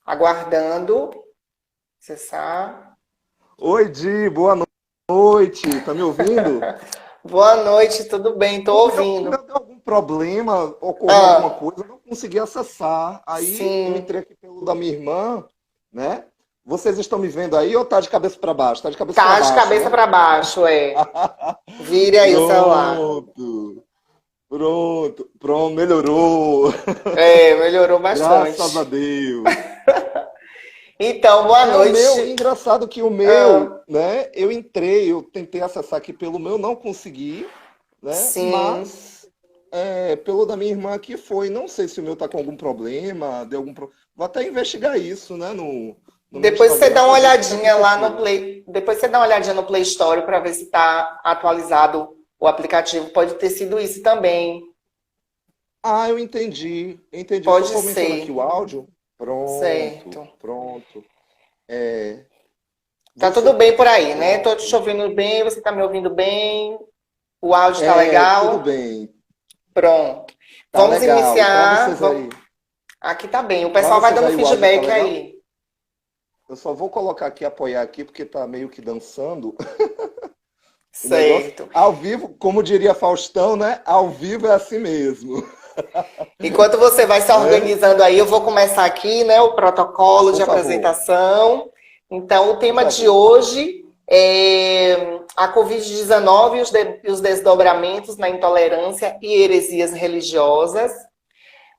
Aguardando acessar. Oi, Di, boa noite. Tá me ouvindo? Boa noite, tudo bem? Tô O ouvindo. meu deu algum problema, ocorreu alguma Ah, coisa, eu não consegui acessar. Aí eu sim. entrei aqui pelo da minha irmã, né? Vocês estão me vendo aí ou tá de cabeça para baixo? Tá de cabeça para Tá de baixo, cabeça né? para baixo, é. Vire aí o celular. Pronto, pronto, melhorou. É, melhorou Graças a bastante. Deus. Então, boa É o meu, noite. engraçado que o meu, Ah, né? Eu entrei, eu tentei acessar aqui pelo meu, não consegui, né? sim. Mas pelo da minha irmã aqui foi. Não sei se o meu tá com algum problema, deu algum Vou até investigar isso, né? No meu Depois você Instagram dá uma para ver o que que olhadinha lá no aconteceu. Play. Depois você dá uma olhadinha no Play Store para ver se tá atualizado o aplicativo. Pode ter sido isso também. Ah, eu entendi, entendi. Se eu Pode for aumentando aqui ser. o áudio, pronto, Certo. pronto. É, Tá tudo você, bem por aí, né? Tô te pronto. ouvindo bem, você tá me ouvindo bem, o áudio tá Tudo legal. bem, Pronto. tá Vamos legal. E para iniciar. vocês aí? Aqui tá bem. O Para pessoal vai vocês dando aí o áudio tá feedback legal? aí. Eu só vou colocar aqui, apoiar aqui, porque tá meio que dançando o negócio. Certo. Ao vivo, como diria Faustão, né? Ao vivo é assim mesmo, Enquanto você vai se né? organizando aí, eu vou começar aqui, né, o protocolo de Por favor, apresentação. Então, o por tema de favor. hoje é a Covid-19 e os desdobramentos na intolerância e heresias religiosas.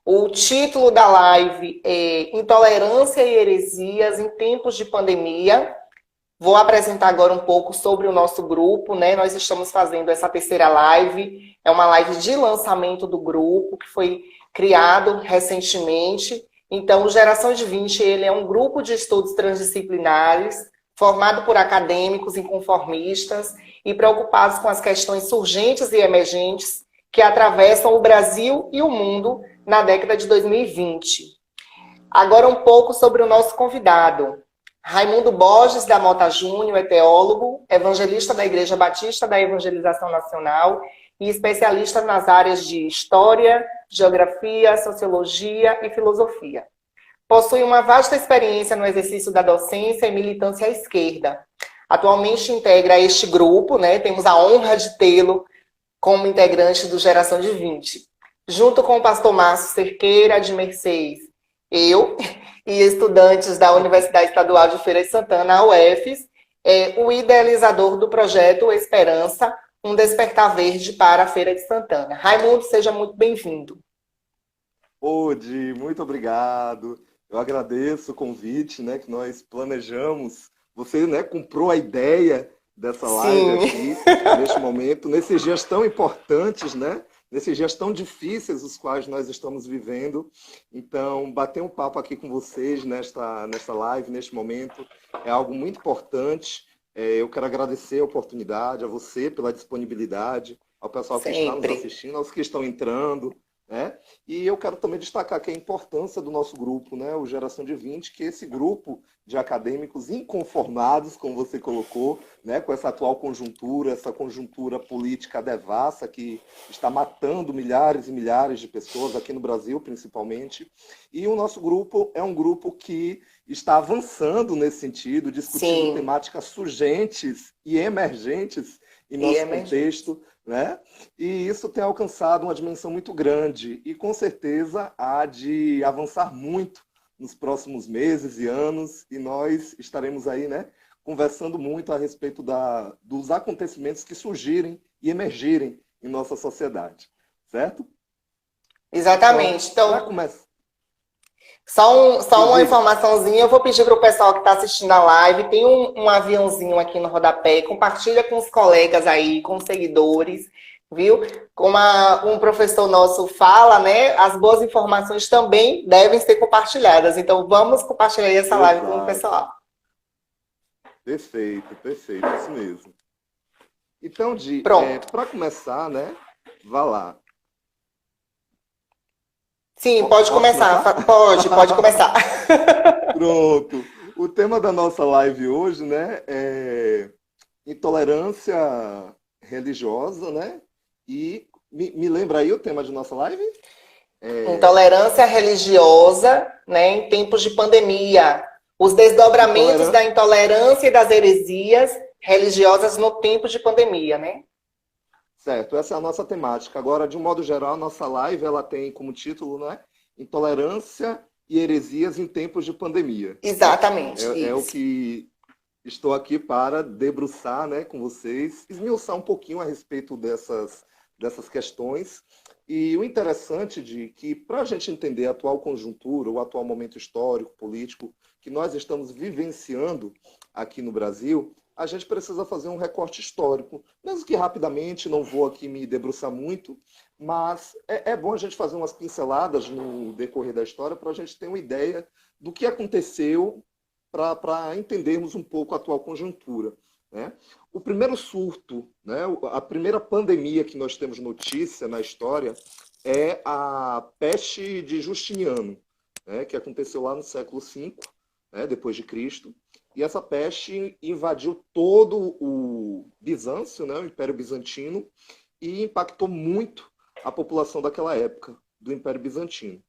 O título da live é Intolerância e Heresias em Tempos de Pandemia. Vou apresentar agora um pouco sobre o nosso grupo, né? Nós estamos fazendo essa terceira live, é uma live de lançamento do grupo, que foi criado recentemente. Então, o Geração de 20, ele é um grupo de estudos transdisciplinares, formado por acadêmicos inconformistas e preocupados com as questões surgentes e emergentes que atravessam o Brasil e o mundo na década de 2020. Agora um pouco sobre o nosso convidado. Raimundo Borges da Mota Júnior é teólogo, evangelista da Igreja Batista da Evangelização Nacional e especialista nas áreas de História, Geografia, Sociologia e Filosofia. Possui uma vasta experiência no exercício da docência e militância à esquerda. Atualmente integra este grupo, né? Temos a honra de tê-lo como integrante do Geração de 20, junto com o pastor Márcio Cerqueira de Mercedes, eu e estudantes da Universidade Estadual de Feira de Santana, a UFES, o idealizador do projeto Esperança, um despertar verde para a Feira de Santana. Raimundo, seja muito bem-vindo. Ô, Di, muito obrigado. Eu agradeço o convite, né, que nós planejamos. Você, né, comprou a ideia dessa live Sim, aqui, neste momento, nesses dias tão importantes, né? Nesses dias tão difíceis os quais nós estamos vivendo. Então, bater um papo aqui com vocês nesta live, neste momento, é algo muito importante. Eu quero agradecer a oportunidade, a você pela disponibilidade, ao pessoal que está nos sempre. assistindo, aos que estão entrando, né? E eu quero também destacar aqui a importância do nosso grupo, né, o Geração de 20, que é esse grupo de acadêmicos inconformados, como você colocou, né, com essa atual conjuntura, essa conjuntura política devassa que está matando milhares e milhares de pessoas aqui no Brasil, principalmente. E o nosso grupo é um grupo que está avançando nesse sentido, discutindo Sim, temáticas surgentes e emergentes em e nosso emergente. contexto, né? E isso tem alcançado uma dimensão muito grande e com certeza há de avançar muito nos próximos meses e anos e nós estaremos aí, né, conversando muito a respeito dos acontecimentos que surgirem e emergirem em nossa sociedade, certo? Então, Exatamente. para Então, começar, só diz, uma diz. informaçãozinha, eu vou pedir para o pessoal que está assistindo a live, tem um aviãozinho aqui no rodapé, compartilha com os colegas aí, com os seguidores, viu? Como um professor nosso fala, né? As boas informações também devem ser compartilhadas. Então, vamos compartilhar essa live com o Exato. pessoal. Perfeito, perfeito, isso mesmo. Então, Pronto. para começar, né, vá lá. Sim, pode Posso começar. começar? Pode começar. Pronto. O tema da nossa live hoje, né, é intolerância religiosa, né? E me lembra aí o tema de nossa live? Intolerância religiosa, né, em tempos de pandemia. Os desdobramentos da intolerância e das heresias religiosas no tempo de pandemia, né? Certo, essa é a nossa temática. Agora, de um modo geral, a nossa live ela tem como título, né, Intolerância e heresias em tempos de pandemia. Exatamente, É o isso. que estou aqui para debruçar, né, com vocês, esmiuçar um pouquinho a respeito dessas questões. E o interessante de que, para a gente entender a atual conjuntura, o atual momento histórico, político, que nós estamos vivenciando aqui no Brasil, a gente precisa fazer um recorte histórico. Mesmo que rapidamente, não vou aqui me debruçar muito, mas é bom a gente fazer umas pinceladas no decorrer da história para a gente ter uma ideia do que aconteceu para entendermos um pouco a atual conjuntura. Né? O primeiro surto, né, a primeira pandemia que nós temos notícia na história é a peste de Justiniano, né, que aconteceu lá no século V, né, depois de Cristo. E essa peste invadiu todo o Bizâncio, né, o Império Bizantino, e impactou muito a população daquela época, do Império Bizantino.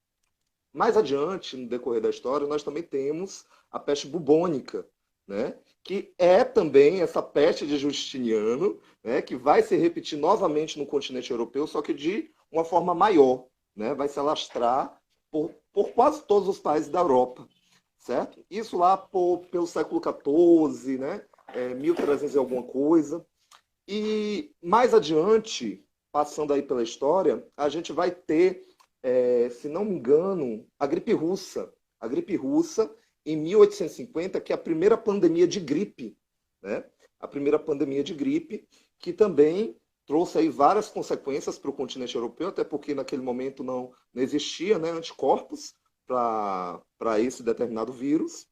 Mais adiante, no decorrer da história, nós também temos a peste bubônica, né? Que é também essa peste de Justiniano, né? Que vai se repetir novamente no continente europeu, só que de uma forma maior, né? Vai se alastrar por quase todos os países da Europa, certo? Isso lá pelo século XIV, né? 1300 e alguma coisa. E mais adiante, passando aí pela história, a gente vai ter, se não me engano, a gripe russa. A gripe russa, em 1850, que é a primeira pandemia de gripe, né? A primeira pandemia de gripe, que também trouxe aí várias consequências para o continente europeu, até porque naquele momento não existia, né, anticorpos para esse determinado vírus.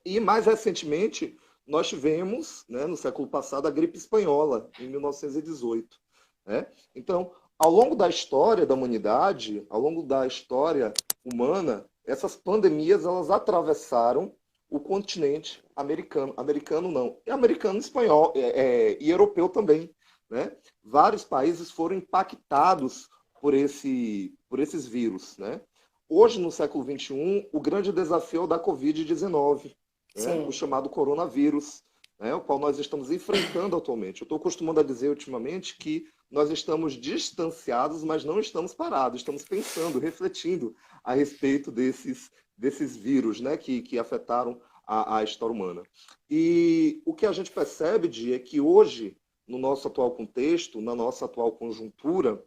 E mais recentemente, nós tivemos, né, no século passado, a gripe espanhola, em 1918. Né? Então, ao longo da história da humanidade, ao longo da história humana, essas pandemias elas atravessaram o continente americano. Americano não, e americano, espanhol e europeu também. Né? Vários países foram impactados por esses vírus. Né? Hoje, no século XXI, o grande desafio é o da Covid-19, né? O chamado coronavírus, né? O qual nós estamos enfrentando atualmente. Eu estou acostumando a dizer ultimamente que nós estamos distanciados, mas não estamos parados. Estamos pensando, refletindo a respeito desses vírus, né? que afetaram a história humana. E o que a gente percebe, Di, é que hoje, no nosso atual contexto, na nossa atual conjuntura,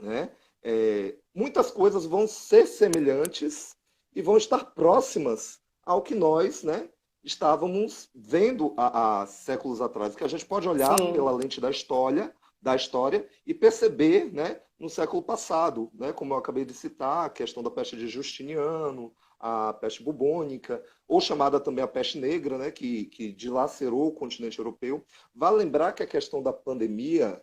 né? Muitas coisas vão ser semelhantes e vão estar próximas ao que nós, né, estávamos vendo há séculos atrás, que a gente pode olhar Sim. pela lente da história e perceber, né, no século passado, né, como eu acabei de citar, a questão da peste de Justiniano, a peste bubônica, ou chamada também a peste negra, né, que dilacerou o continente europeu. Vale lembrar que a questão da pandemia,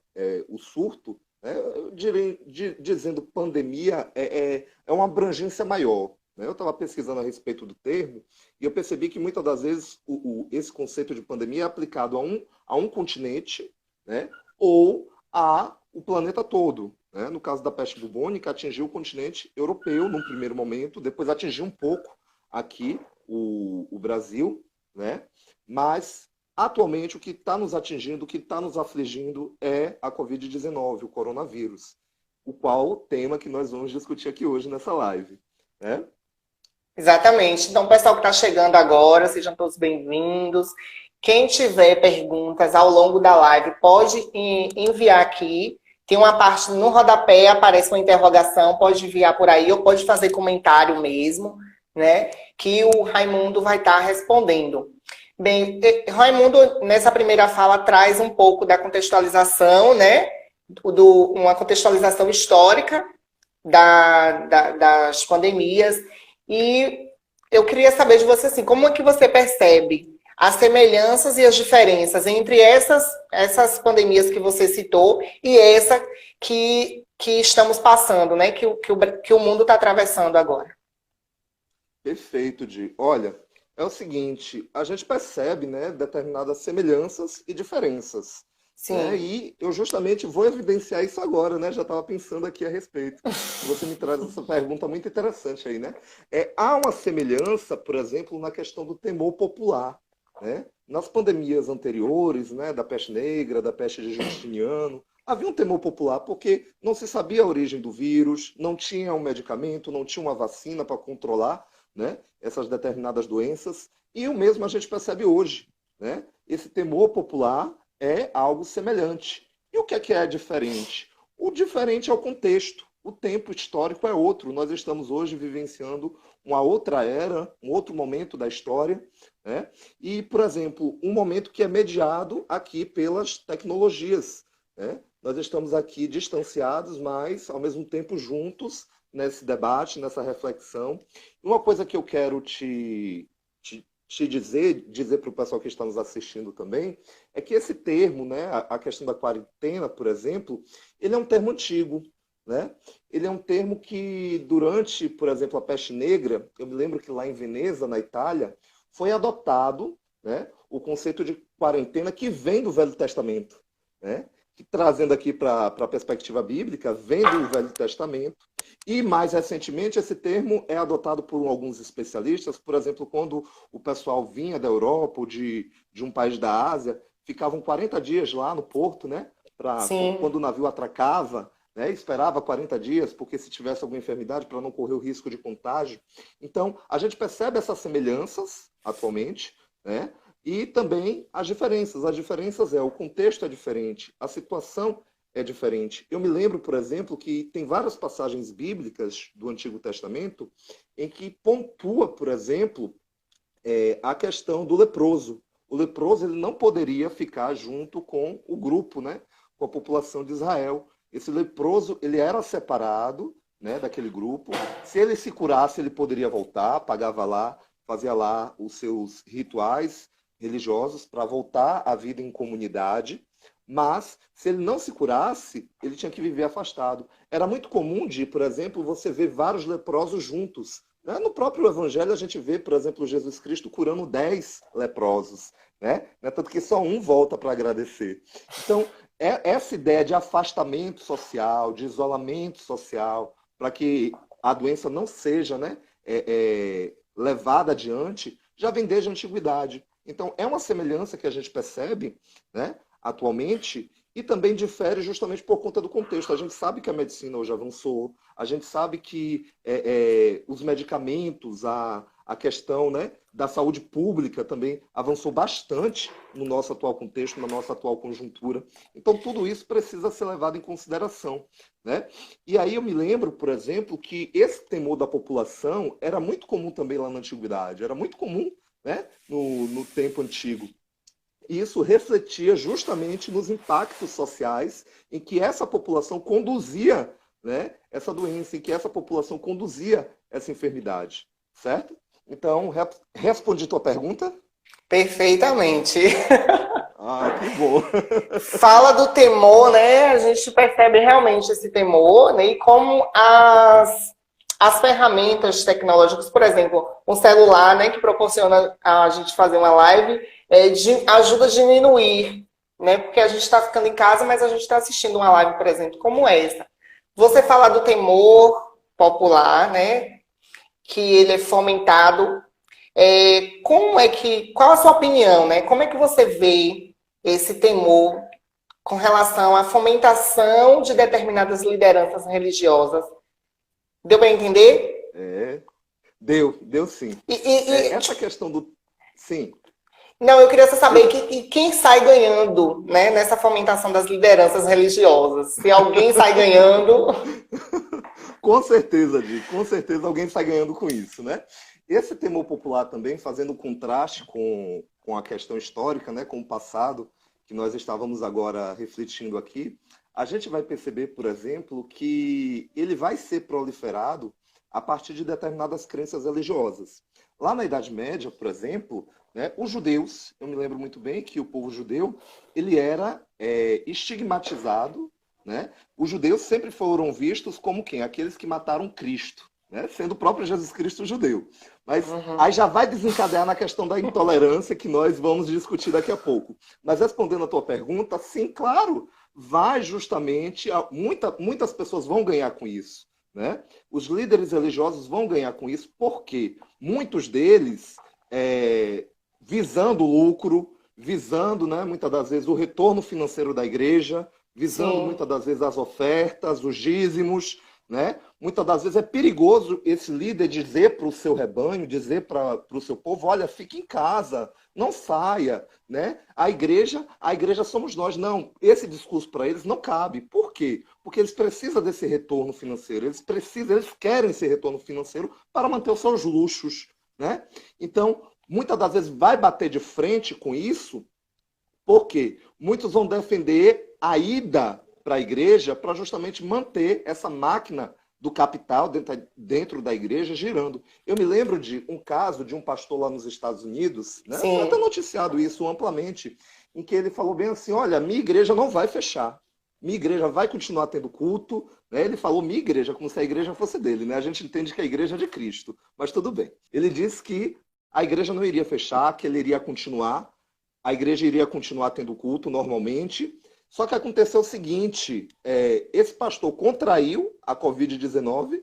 o surto, eu direi, dizendo pandemia, é uma abrangência maior. Né? Eu estava pesquisando a respeito do termo e eu percebi que muitas das vezes esse conceito de pandemia é aplicado a um continente, né? Ou a o planeta todo. Né? No caso da peste bubônica, atingiu o continente europeu num primeiro momento, depois atingiu um pouco aqui o Brasil, né? Mas atualmente, o que está nos atingindo, o que está nos afligindo é a Covid-19, o coronavírus, o qual tema que nós vamos discutir aqui hoje nessa live. Né? Exatamente. Então, pessoal que está chegando agora, sejam todos bem-vindos. Quem tiver perguntas ao longo da live, pode enviar aqui. Tem uma parte no rodapé, aparece uma interrogação, pode enviar por aí, ou pode fazer comentário mesmo, né? Que o Raimundo vai estar respondendo. Bem, Raimundo, nessa primeira fala, traz um pouco da contextualização, né? Uma contextualização histórica das pandemias. E eu queria saber de você, assim, como é que você percebe as semelhanças e as diferenças entre essas pandemias que você citou e essa que estamos passando, né? Que o mundo está atravessando agora. Perfeito, Di. Olha, é o seguinte, a gente percebe, né, determinadas semelhanças e diferenças. né? Sim. E eu justamente vou evidenciar isso agora, né? Já estava pensando aqui a respeito. Você me traz essa pergunta muito interessante aí, né? Há uma semelhança, por exemplo, na questão do temor popular, né? Nas pandemias anteriores, né, da peste negra, da peste de Justiniano, havia um temor popular porque não se sabia a origem do vírus, não tinha um medicamento, não tinha uma vacina para controlar, né, essas determinadas doenças. E o mesmo a gente percebe hoje, né? Esse temor popular é algo semelhante. E o que é diferente? O diferente é o contexto. O tempo histórico é outro. Nós estamos hoje vivenciando uma outra era, um outro momento da história, né? E, por exemplo, um momento que é mediado aqui pelas tecnologias, né? Nós estamos aqui distanciados, mas ao mesmo tempo juntos nesse debate, nessa reflexão. Uma coisa que eu quero te dizer para o pessoal que está nos assistindo também, é que esse termo, né, a questão da quarentena, por exemplo, ele é um termo antigo, né? Ele é um termo que, durante, por exemplo, a peste negra, eu me lembro que lá em Veneza, na Itália, foi adotado, né, o conceito de quarentena que vem do Velho Testamento, né? Que, trazendo aqui para a perspectiva bíblica, vem do Velho Testamento. E, mais recentemente, esse termo é adotado por alguns especialistas, por exemplo, quando o pessoal vinha da Europa ou de um país da Ásia, ficavam 40 dias lá no porto, né? Sim. Quando o navio atracava, né? Esperava 40 dias, porque se tivesse alguma enfermidade, para não correr o risco de contágio. Então, a gente percebe essas semelhanças atualmente, né? E também as diferenças. As diferenças o contexto é diferente, a situação é diferente. Eu me lembro, por exemplo, que tem várias passagens bíblicas do Antigo Testamento em que pontua, por exemplo, a questão do leproso. O leproso ele não poderia ficar junto com o grupo, né, com a população de Israel. Esse leproso ele era separado, né, daquele grupo. Se ele se curasse, ele poderia voltar, pagava lá, fazia lá os seus rituais religiosos para voltar à vida em comunidade. Mas, se ele não se curasse, ele tinha que viver afastado. Era muito comum de, por exemplo, você ver vários leprosos juntos. Né? No próprio Evangelho, a gente vê, por exemplo, Jesus Cristo curando 10 leprosos. Né? Tanto que só um volta para agradecer. Então, essa ideia de afastamento social, de isolamento social, para que a doença não seja, né, levada adiante, já vem desde a antiguidade. Então, é uma semelhança que a gente percebe, né, atualmente, e também difere justamente por conta do contexto. A gente sabe que a medicina hoje avançou, a gente sabe que os medicamentos, a questão, né, da saúde pública também avançou bastante no nosso atual contexto, na nossa atual conjuntura. Então, tudo isso precisa ser levado em consideração. Né? E aí eu me lembro, por exemplo, que esse temor da população era muito comum também lá na antiguidade, era muito comum, né, no tempo antigo. E isso refletia justamente nos impactos sociais em que essa população conduzia, né, essa doença, em que essa população conduzia essa enfermidade, certo? Então, respondi tua pergunta? Perfeitamente. Ah, que bom. Fala do temor, né? A gente percebe realmente esse temor, né? E como as ferramentas tecnológicas, por exemplo, um celular, né, que proporciona a gente fazer uma live, ajuda a diminuir, né? Porque a gente está ficando em casa, mas a gente está assistindo uma live, por exemplo, como essa. Você fala do temor popular, né? Que ele é fomentado. Qual a sua opinião, né? Como é que você vê esse temor com relação à fomentação de determinadas lideranças religiosas? Deu para entender? É, deu sim. E, e, Essa questão do... Sim, não, eu queria só saber eu, quem sai ganhando, né, nessa fomentação das lideranças religiosas. Se alguém sai ganhando. com certeza, Di, com certeza alguém está ganhando com isso, né? Esse temor popular também, fazendo contraste com a questão histórica, né, com o passado, que nós estávamos agora refletindo aqui, a gente vai perceber, por exemplo, que ele vai ser proliferado a partir de determinadas crenças religiosas. Lá na Idade Média, por exemplo, né, os judeus, eu me lembro muito bem que o povo judeu, ele era estigmatizado, né? Os judeus sempre foram vistos como quem? Aqueles que mataram Cristo. né? Sendo o próprio Jesus Cristo judeu. Mas Uhum. aí já vai desencadear na questão da intolerância que nós vamos discutir daqui a pouco. Mas respondendo a tua pergunta, sim, claro, vai justamente, muitas pessoas vão ganhar com isso, né? Os líderes religiosos vão ganhar com isso, porque muitos deles, visando lucro, visando, né, muitas das vezes, o retorno financeiro da igreja, visando Sim. muitas das vezes as ofertas, os dízimos, né? Muitas das vezes é perigoso esse líder dizer para o seu rebanho, dizer para o seu povo, olha, fique em casa, não saia, né? A igreja somos nós. Não, esse discurso para eles não cabe. Por quê? Porque eles precisam desse retorno financeiro, eles querem esse retorno financeiro para manter os seus luxos, né? Então, muitas das vezes vai bater de frente com isso, porque muitos vão defender a ida para a igreja para justamente manter essa máquina do capital dentro da igreja girando. Eu me lembro de um caso de um pastor lá nos Estados Unidos, né? Foi até noticiado isso amplamente, em que ele falou bem assim, olha, minha igreja não vai fechar. Minha igreja vai continuar tendo culto, né? Ele falou minha igreja, como se a igreja fosse dele, né? A gente entende que a igreja é de Cristo, mas tudo bem. Ele disse que a igreja não iria fechar, que ele iria continuar, a igreja iria continuar tendo culto normalmente. Só que aconteceu o seguinte, esse pastor contraiu a Covid-19,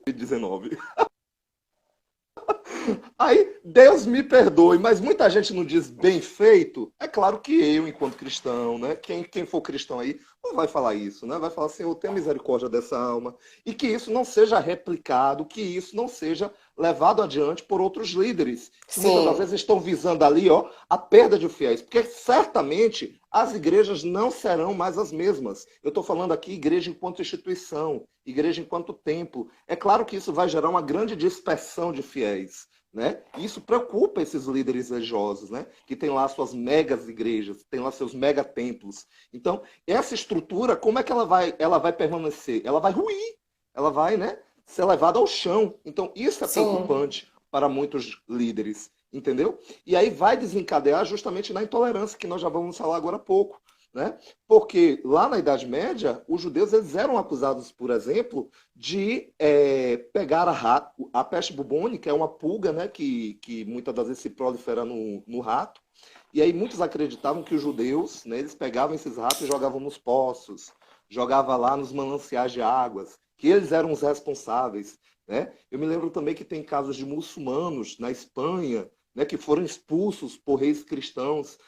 aí, Deus me perdoe, mas muita gente não diz bem feito. É claro que eu, enquanto cristão, né? Quem for cristão aí, não vai falar isso, né? Vai falar, Senhor, tenha misericórdia dessa alma. E que isso não seja replicado, que isso não seja levado adiante por outros líderes. Que muitas das vezes estão visando ali, ó, a perda de fiéis. Porque certamente as igrejas não serão mais as mesmas. Eu estou falando aqui igreja enquanto instituição, igreja enquanto templo. É claro que isso vai gerar uma grande dispersão de fiéis, né? Isso preocupa esses líderes religiosos, né? Que tem lá suas megas igrejas, tem lá seus mega templos. Então, essa estrutura, como é que ela vai permanecer? Ela vai ruir, ela vai, né, ser levada ao chão. Então, isso é preocupante para muitos líderes, entendeu? E aí vai desencadear justamente na intolerância, que nós já vamos falar agora há pouco, né? Porque lá na Idade Média, os judeus eles eram acusados, por exemplo, de pegar a peste bubônica, é uma pulga, né, que muitas das vezes se prolifera no rato, e aí muitos acreditavam que os judeus, né, eles pegavam esses ratos e jogavam nos poços, jogavam lá nos mananciais de águas, que eles eram os responsáveis, né? Eu me lembro também que tem casos de muçulmanos na Espanha, né, que foram expulsos por reis cristãos.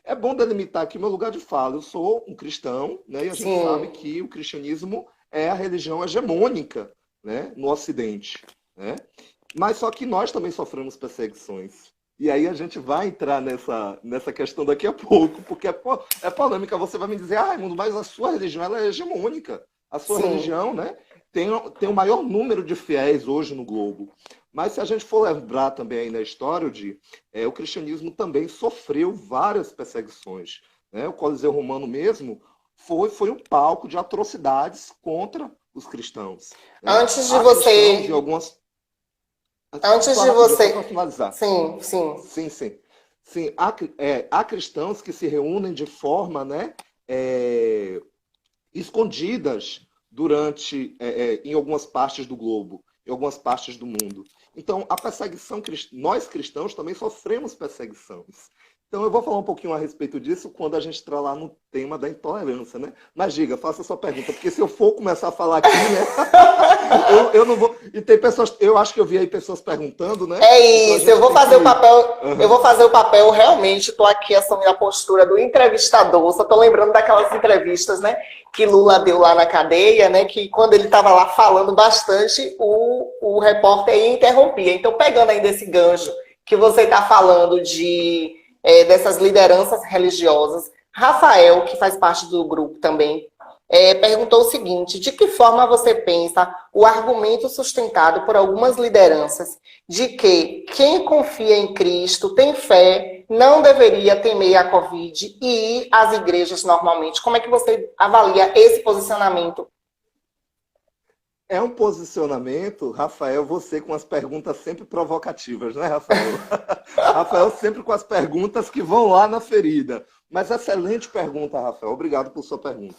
É bom delimitar aqui meu lugar de fala. Eu sou um cristão, né, e a gente sabe que o cristianismo é a religião hegemônica, né, no Ocidente, né? Mas só que nós também sofremos perseguições. E aí a gente vai entrar nessa questão daqui a pouco, porque é polêmica. Você vai me dizer, Raimundo, mas a sua religião ela é hegemônica. A sua religião, né, tem o maior número de fiéis hoje no globo. Mas se a gente for lembrar também aí na história, o cristianismo também sofreu várias perseguições, né? O Coliseu Romano mesmo foi um palco de atrocidades contra os cristãos, né? Antes de você... Antes de você... Para finalizar. Sim. Sim, há cristãos que se reúnem de forma, né, escondidas em algumas partes do globo, em algumas partes do mundo. Então, a perseguição, nós cristãos também sofremos perseguições. Então, eu vou falar um pouquinho a respeito disso quando a gente entrar lá no tema da intolerância, né? Mas diga, faça a sua pergunta, porque se eu for começar a falar aqui, né? eu não vou... E tem pessoas, eu acho que eu vi aí pessoas perguntando, né? É isso, eu vou fazer o papel, eu vou fazer o papel, realmente, estou aqui assumindo a postura do entrevistador, só estou lembrando daquelas entrevistas, né, que Lula deu lá na cadeia, né, que quando ele estava lá falando bastante, o repórter interrompia. Então, pegando ainda esse gancho que você está falando dessas lideranças religiosas, Rafael, que faz parte do grupo também, perguntou o seguinte: de que forma você pensa o argumento sustentado por algumas lideranças de que quem confia em Cristo, tem fé, não deveria temer a Covid e ir às igrejas normalmente? Como é que você avalia esse posicionamento? É um posicionamento, Rafael, você com as perguntas sempre provocativas, né, Rafael? Rafael sempre com as perguntas que vão lá na ferida. Mas excelente pergunta, Rafael. Obrigado por sua pergunta.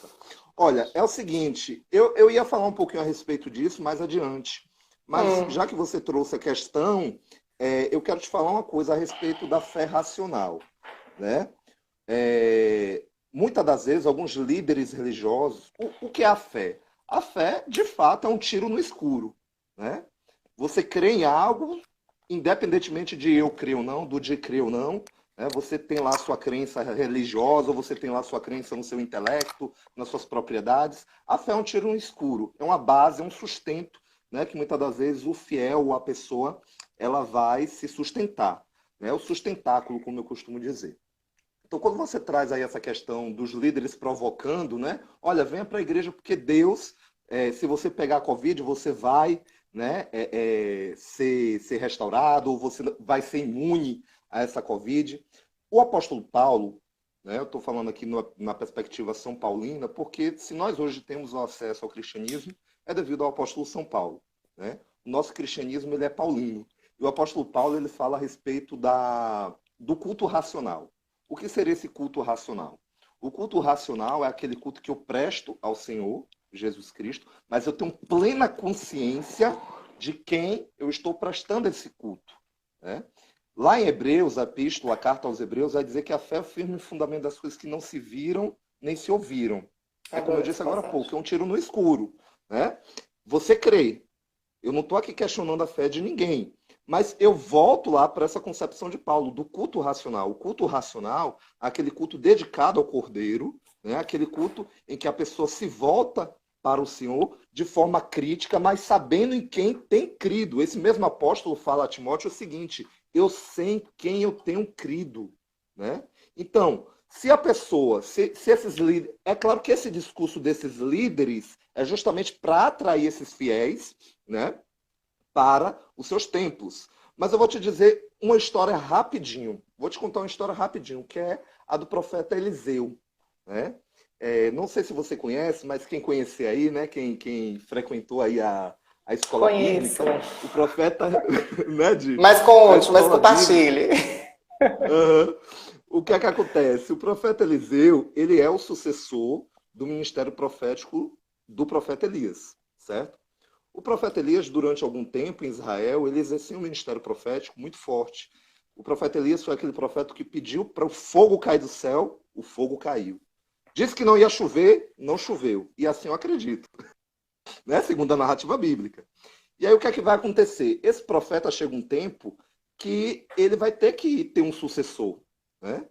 Olha, é o seguinte, eu ia falar um pouquinho a respeito disso mais adiante. Mas já que você trouxe a questão, eu quero te falar uma coisa a respeito da fé racional, né? Muitas das vezes, alguns líderes religiosos, o que é a fé? A fé, de fato, é um tiro no escuro, né? Você crê em algo, independentemente de eu crer ou não, do de crer ou não, né? Você tem lá a sua crença religiosa, ou você tem lá a sua crença no seu intelecto, nas suas propriedades. A fé é um tiro no escuro, é uma base, é um sustento, né? Que muitas das vezes o fiel ou a pessoa ela vai se sustentar, né? O sustentáculo, como eu costumo dizer. Então, quando você traz aí essa questão dos líderes provocando, né? Olha, venha para a igreja porque Deus, se você pegar a Covid, você vai, né, ser restaurado, ou você vai ser imune a essa Covid. O apóstolo Paulo, né, eu estou falando aqui na perspectiva são paulina, porque se nós hoje temos o acesso ao cristianismo, é devido ao apóstolo São Paulo, né? O nosso cristianismo ele é paulino. E o apóstolo Paulo ele fala a respeito do culto racional. O que seria esse culto racional? O culto racional é aquele culto que eu presto ao Senhor, Jesus Cristo, mas eu tenho plena consciência de quem eu estou prestando esse culto, né? Lá em Hebreus, a epístola, a carta aos Hebreus, vai dizer que a fé é o firme fundamento das coisas que não se viram nem se ouviram. É como eu disse agora há pouco, é um tiro no escuro, né? Você crê. Eu não estou aqui questionando a fé de ninguém. Mas eu volto lá para essa concepção de Paulo, do culto racional. O culto racional é aquele culto dedicado ao Cordeiro, né? Aquele culto em que a pessoa se volta para o Senhor de forma crítica, mas sabendo em quem tem crido. Esse mesmo apóstolo fala a Timóteo o seguinte: eu sei em quem eu tenho crido, né? Então, se a pessoa, se esses líderes... É claro que esse discurso desses líderes é justamente para atrair esses fiéis, né, para os seus templos. Mas eu vou te dizer uma história rapidinho. Vou te contar uma história rapidinho, que é a do profeta Eliseu, né? Não sei se você conhece, mas quem conhecer aí, né, quem frequentou aí a escola Conheço. bíblica, o profeta, né, Mas conte, mas compartilhe. Uhum. O que é que acontece? O profeta Eliseu, ele é o sucessor do ministério profético do profeta Elias, certo? O profeta Elias, durante algum tempo em Israel, ele exercia um ministério profético muito forte. O profeta Elias foi aquele profeta que pediu para o fogo cair do céu, o fogo caiu. Disse que não ia chover, não choveu. E assim eu acredito, né? Segundo a narrativa bíblica. E aí o que é que vai acontecer? Esse profeta chega um tempo que ele vai ter que ter um sucessor, né?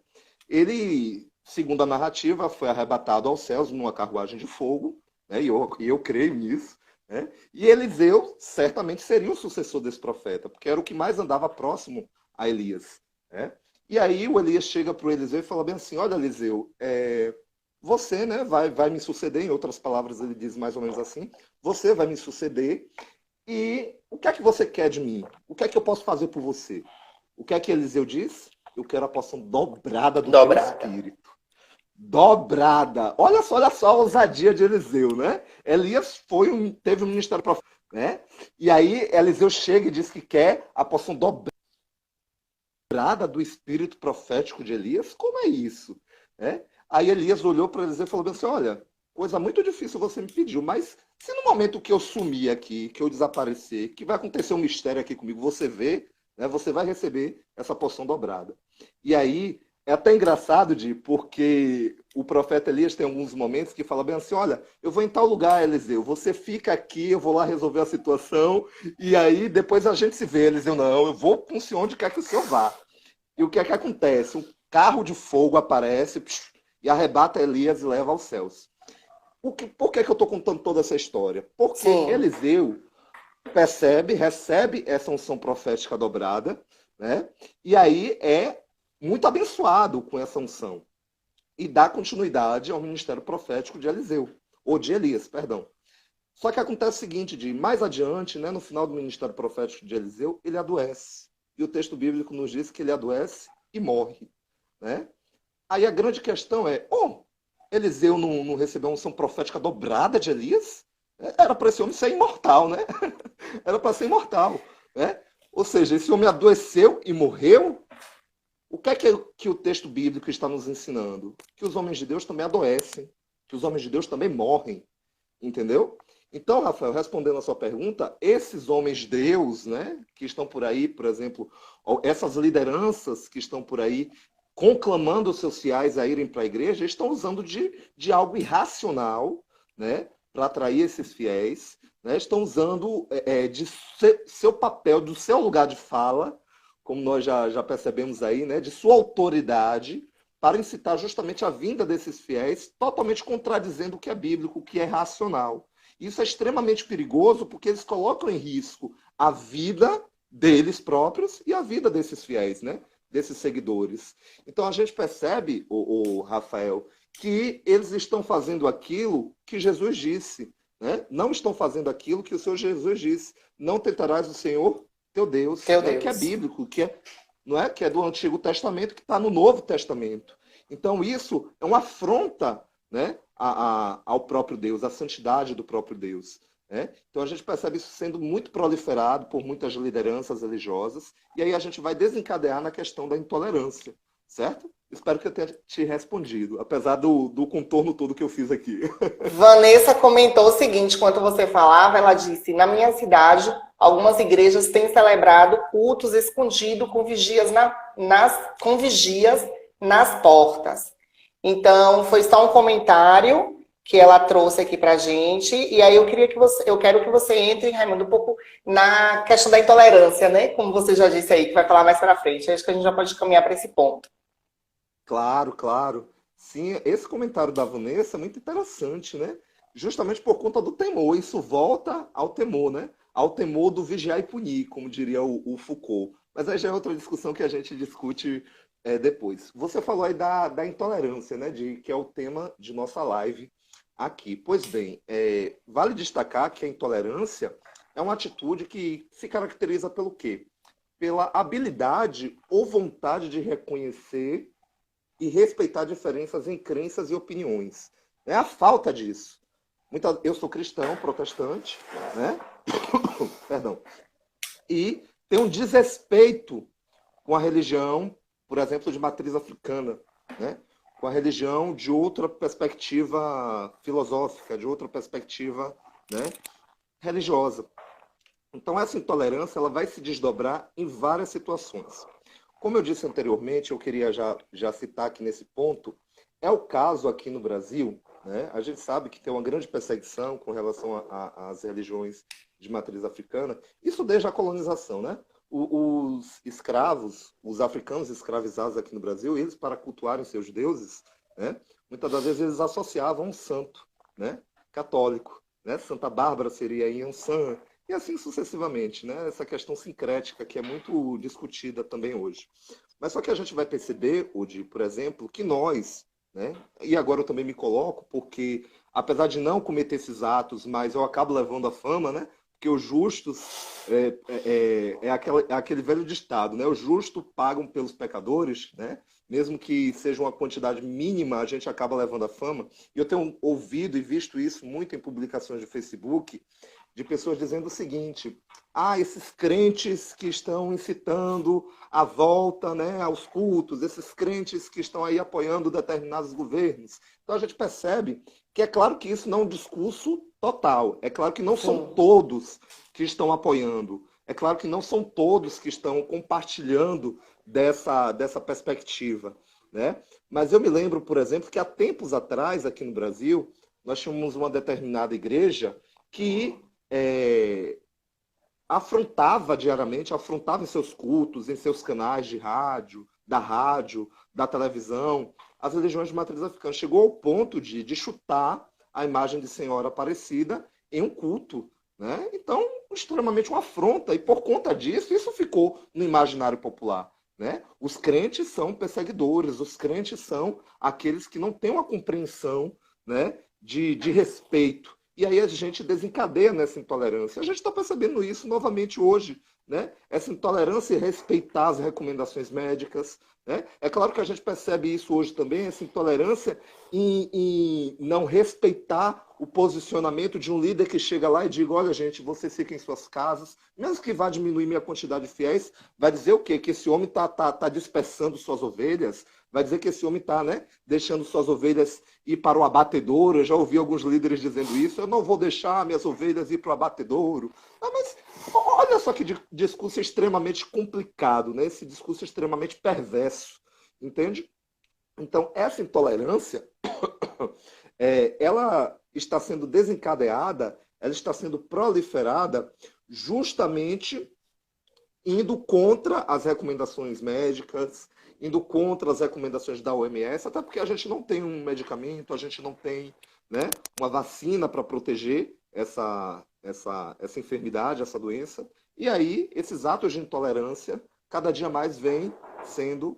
Ele, segundo a narrativa, foi arrebatado aos céus numa carruagem de fogo, né? E eu creio nisso, né? E Eliseu certamente seria o sucessor desse profeta, porque era o que mais andava próximo a Elias, né? E aí o Elias chega para o Eliseu e fala bem assim: olha, Eliseu, você, né, vai me suceder. Em outras palavras, ele diz mais ou menos assim: você vai me suceder. E o que é que você quer de mim? O que é que eu posso fazer por você? O que é que Eliseu diz? Eu quero a porção dobrada do teu espírito. Dobrada. Olha só a ousadia de Eliseu, né? Elias teve um ministério profético, né? E aí Eliseu chega e diz que quer a porção dobrada do espírito profético de Elias. Como é isso? Aí Elias olhou para Eliseu e falou assim: olha, coisa muito difícil você me pediu, mas se no momento que eu sumir aqui, que eu desaparecer, que vai acontecer um mistério aqui comigo, você vê, né, você vai receber essa porção dobrada. E aí, é até engraçado, porque o profeta Elias tem alguns momentos que fala bem assim: olha, eu vou em tal lugar, Eliseu, você fica aqui, eu vou lá resolver a situação, e aí depois a gente se vê. Eliseu: não, eu vou com o senhor onde quer que o senhor vá. E o que é que acontece? Um carro de fogo aparece e arrebata Elias e leva aos céus. Por que eu estou contando toda essa história? Porque Sim. Eliseu recebe essa unção profética dobrada, né? E aí é muito abençoado com essa unção. E dá continuidade ao ministério profético de Eliseu, ou de Elias, perdão. Só que acontece o seguinte, mais adiante, né, no final do ministério profético de Eliseu, ele adoece. E o texto bíblico nos diz que ele adoece e morre, né? Aí a grande questão é: Eliseu não recebeu uma unção profética dobrada de Elias? Era para esse homem ser imortal, né? Era para ser imortal, né? Ou seja, esse homem adoeceu e morreu. O que é que o texto bíblico está nos ensinando? Que os homens de Deus também adoecem, que os homens de Deus também morrem, entendeu? Então, Rafael, respondendo a sua pergunta, esses homens de Deus, né, que estão por aí, por exemplo, essas lideranças que estão por aí conclamando os seus fiéis a irem para a igreja, estão usando de algo irracional, né, para atrair esses fiéis, né, estão usando de seu papel, do seu lugar de fala, como nós já percebemos aí, né, de sua autoridade, para incitar justamente a vinda desses fiéis, totalmente contradizendo o que é bíblico, o que é racional. Isso é extremamente perigoso porque eles colocam em risco a vida deles próprios e a vida desses fiéis, né? Desses seguidores. Então a gente percebe, o Rafael, que eles estão fazendo aquilo que Jesus disse, né? Não estão fazendo aquilo que o Senhor Jesus disse. Não tentarás o Senhor teu Deus, Teu né? Deus. Que é bíblico, não é? Que é do Antigo Testamento, que está no Novo Testamento. Então isso é uma afronta, né, ao próprio Deus, à santidade do próprio Deus. Né? Então a gente percebe isso sendo muito proliferado por muitas lideranças religiosas, e aí a gente vai desencadear na questão da intolerância, certo? Espero que eu tenha te respondido, apesar do contorno todo que eu fiz aqui. Vanessa comentou o seguinte, enquanto você falava, ela disse, na minha cidade, algumas igrejas têm celebrado cultos escondidos com vigias nas portas. Então, foi só um comentário que ela trouxe aqui pra gente, e aí eu quero que você entre, Raimundo, um pouco na questão da intolerância, né? Como você já disse aí, que vai falar mais pra frente. Acho que a gente já pode caminhar para esse ponto. Claro, claro. Sim, esse comentário da Vanessa é muito interessante, né? Justamente por conta do temor. Isso volta ao temor, né? Ao temor do vigiar e punir, como diria o Foucault. Mas aí já é outra discussão que a gente discute depois. Você falou aí da intolerância, né? Que é o tema de nossa live aqui. Pois bem, vale destacar que a intolerância é uma atitude que se caracteriza pelo quê? Pela habilidade ou vontade de reconhecer e respeitar diferenças em crenças e opiniões. É a falta disso. Eu sou cristão, protestante, né? Perdão. E tem um desrespeito com a religião, por exemplo, de matriz africana, né? Com a religião de outra perspectiva filosófica, de outra perspectiva, né, religiosa. Então, essa intolerância ela vai se desdobrar em várias situações. Como eu disse anteriormente, eu queria já citar aqui nesse ponto, é o caso aqui no Brasil, né? A gente sabe que tem uma grande perseguição com relação às religiões de matriz africana, isso desde a colonização, né? Os escravos, os africanos escravizados aqui no Brasil, eles para cultuarem seus deuses, né? Muitas das vezes eles associavam um santo, né? Católico, né? Santa Bárbara seria Yansan, e assim sucessivamente, né? Essa questão sincrética que é muito discutida também hoje. Mas só que a gente vai perceber, Udi, por exemplo, que nós, né? E agora eu também me coloco, porque apesar de não cometer esses atos, mas eu acabo levando a fama, né? Porque os justos aquele velho ditado, né? Os justos pagam pelos pecadores, né? Mesmo que seja uma quantidade mínima, a gente acaba levando a fama. E eu tenho ouvido e visto isso muito em publicações de Facebook, de pessoas dizendo o seguinte: esses crentes que estão incitando a volta, né, aos cultos, esses crentes que estão aí apoiando determinados governos. Então a gente percebe que é claro que isso não é um discurso total, é claro que não são todos que estão apoiando, é claro que não são todos que estão compartilhando dessa perspectiva, né? Mas eu me lembro, por exemplo, que há tempos atrás, aqui no Brasil, nós tínhamos uma determinada igreja que afrontava diariamente, afrontava em seus cultos, em seus canais de rádio, da televisão, as religiões de matriz africana. Chegou ao ponto de chutar a imagem de Senhora Aparecida em um culto, né? Então, extremamente uma afronta, e por conta disso, isso ficou no imaginário popular, né? Os crentes são perseguidores, os crentes são aqueles que não têm uma compreensão, né, de respeito. E aí a gente desencadeia nessa intolerância. A gente está percebendo isso novamente hoje, né? Essa intolerância em respeitar as recomendações médicas, né? É claro que a gente percebe isso hoje também, essa intolerância em não respeitar o posicionamento de um líder que chega lá e diga, olha, gente, vocês fiquem em suas casas, mesmo que vá diminuir minha quantidade de fiéis, vai dizer o quê? Que esse homem tá dispersando suas ovelhas, vai dizer que esse homem está, né, deixando suas ovelhas ir para o abatedouro. Eu já ouvi alguns líderes dizendo isso, eu não vou deixar minhas ovelhas ir para o abatedouro. Ah, mas olha só que discurso extremamente complicado, né? Esse discurso extremamente perverso, entende? Então, essa intolerância, ela está sendo desencadeada, ela está sendo proliferada justamente indo contra as recomendações médicas, indo contra as recomendações da OMS, até porque a gente não tem um medicamento, a gente não tem, né, uma vacina para proteger essa enfermidade, essa doença. E aí, esses atos de intolerância, cada dia mais vêm sendo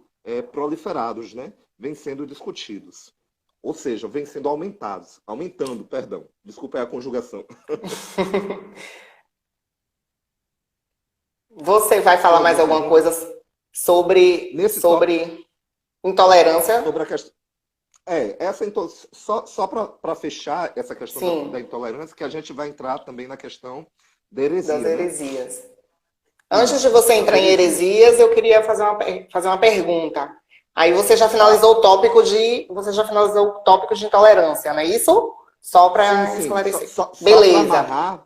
proliferados, né? Vêm sendo discutidos. Ou seja, vêm sendo aumentando, perdão. Desculpa aí a conjugação. Você vai falar mais alguma coisa sobre intolerância? Sobre a questão. Só para fechar essa questão da intolerância, que a gente vai entrar também na questão da heresia. Das heresias. Né? Antes de você entrar em heresias, eu queria fazer uma pergunta. Aí você já finalizou o tópico de intolerância, não é isso? Só para esclarecer. Beleza.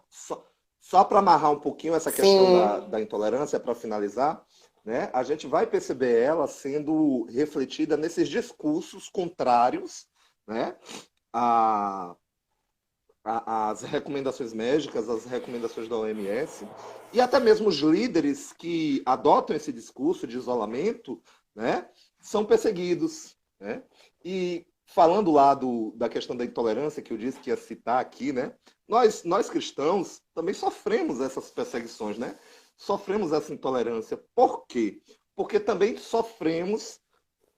Só para amarrar um pouquinho essa questão da intolerância, para finalizar, né, a gente vai perceber ela sendo refletida nesses discursos contrários, né, às recomendações médicas, às recomendações da OMS, e até mesmo os líderes que adotam esse discurso de isolamento, né, são perseguidos. Né? E falando lá da questão da intolerância, que eu disse que ia citar aqui, né, nós cristãos também sofremos essas perseguições, né? Sofremos essa intolerância. Por quê? Porque também sofremos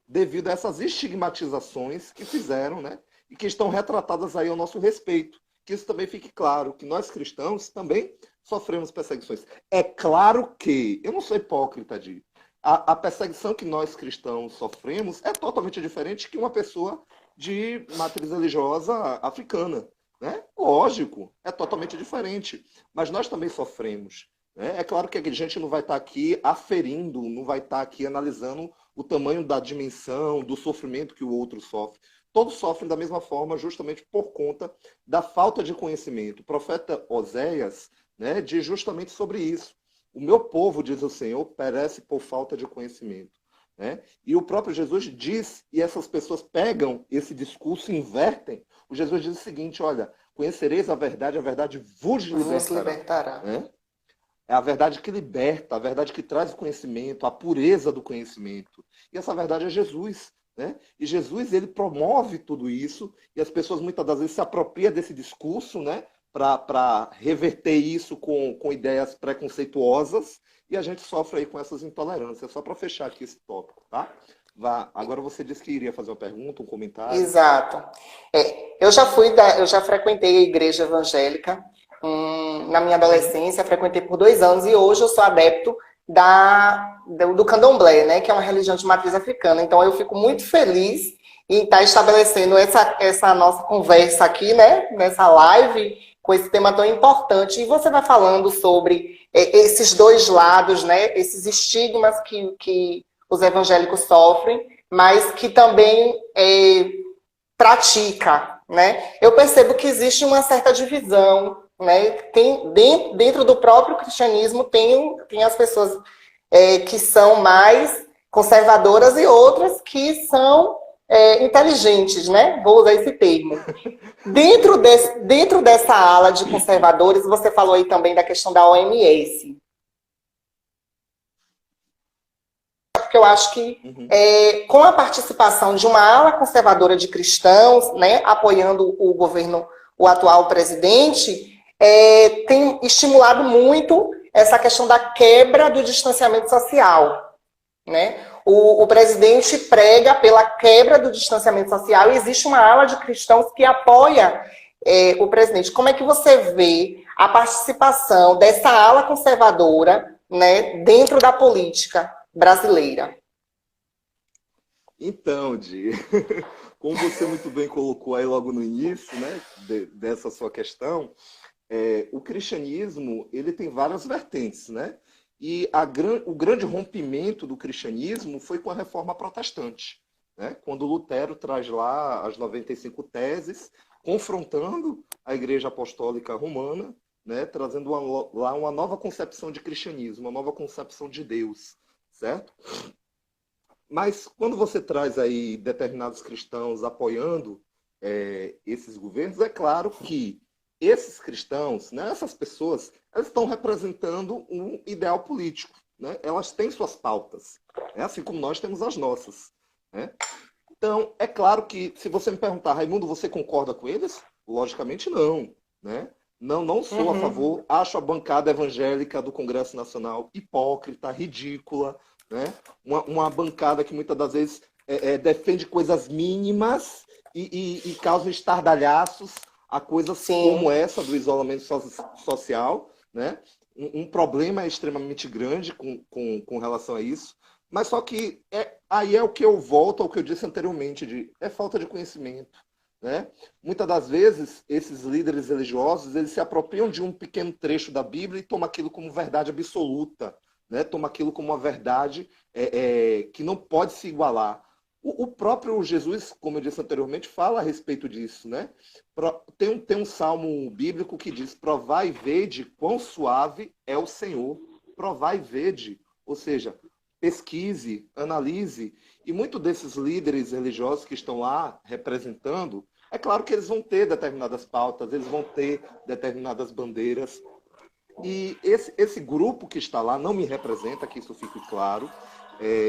devido a essas estigmatizações que fizeram, né? E que estão retratadas aí ao nosso respeito. Que isso também fique claro, que nós cristãos também sofremos perseguições. É claro que, eu não sou hipócrita de... A perseguição que nós cristãos sofremos é totalmente diferente que uma pessoa de matriz religiosa africana. Né? Lógico, é totalmente diferente. Mas nós também sofremos. Né? É claro que a gente não vai estar aqui aferindo, não vai estar aqui analisando o tamanho da dimensão, do sofrimento que o outro sofre. Todos sofrem da mesma forma, justamente por conta da falta de conhecimento. O profeta Oséias, né, diz justamente sobre isso. O meu povo, diz o Senhor, perece por falta de conhecimento. Né? E o próprio Jesus diz, e essas pessoas pegam esse discurso e invertem. O Jesus diz o seguinte, olha, conhecereis a verdade vos libertará. Né? É a verdade que liberta, a verdade que traz o conhecimento, a pureza do conhecimento. E essa verdade é Jesus. Né? E Jesus, ele promove tudo isso, e as pessoas muitas das vezes se apropriam desse discurso, né? Para reverter isso com ideias preconceituosas, e a gente sofre aí com essas intolerâncias. Só para fechar aqui esse tópico, tá? Agora você disse que iria fazer uma pergunta, um comentário. Exato. Eu já frequentei a igreja evangélica na minha adolescência, frequentei por 2 anos, e hoje eu sou adepto do candomblé, né, que é uma religião de matriz africana. Então eu fico muito feliz em estar estabelecendo essa nossa conversa aqui, né, nessa live, com esse tema tão importante. E você vai falando sobre esses dois lados, né, esses estigmas que os evangélicos sofrem, mas que também pratica, né? Eu percebo que existe uma certa divisão, né? Dentro do próprio cristianismo tem as pessoas que são mais conservadoras e outras que são inteligentes, né? Vou usar esse termo. Dentro dessa ala de conservadores, você falou aí também da questão da OMS. Porque eu acho que com a participação de uma ala conservadora de cristãos, né, apoiando o governo, o atual presidente, tem estimulado muito essa questão da quebra do distanciamento social. Né? O presidente prega pela quebra do distanciamento social e existe uma ala de cristãos que apoia o presidente. Como é que você vê a participação dessa ala conservadora, né, dentro da política brasileira? Então, Di, como você muito bem colocou aí logo no início, né, dessa sua questão, o cristianismo ele tem várias vertentes, né? E o grande rompimento do cristianismo foi com a Reforma Protestante, né? Quando Lutero traz lá as 95 teses, confrontando a Igreja Apostólica Romana, né? Trazendo lá uma nova concepção de cristianismo, uma nova concepção de Deus, certo? Mas quando você traz aí determinados cristãos apoiando esses governos, é claro que esses cristãos, né, essas pessoas, elas estão representando um ideal político. Né? Elas têm suas pautas, né? Assim como nós temos as nossas. Né? Então, é claro que, se você me perguntar, Raimundo, você concorda com eles? Logicamente não. Né? Não, não sou a Uhum. favor. Acho a bancada evangélica do Congresso Nacional hipócrita, ridícula. Né? Uma bancada que muitas das vezes defende coisas mínimas e causa estardalhaços a coisas como Sim. essa do isolamento social. Né? Um problema extremamente grande com relação a isso. Mas só que aí é o que eu volto ao que eu disse anteriormente, é falta de conhecimento. Né? Muitas das vezes, esses líderes religiosos eles se apropriam de um pequeno trecho da Bíblia e tomam aquilo como verdade absoluta. Né? Toma aquilo como uma verdade que não pode se igualar. O próprio Jesus, como eu disse anteriormente, fala a respeito disso. Né? Tem um salmo bíblico que diz: provai e vede quão suave é o Senhor. Provai e vede. Ou seja, pesquise, analise. E muitos desses líderes religiosos que estão lá representando, é claro que eles vão ter determinadas pautas, eles vão ter determinadas bandeiras, e esse grupo que está lá não me representa, que isso fique claro.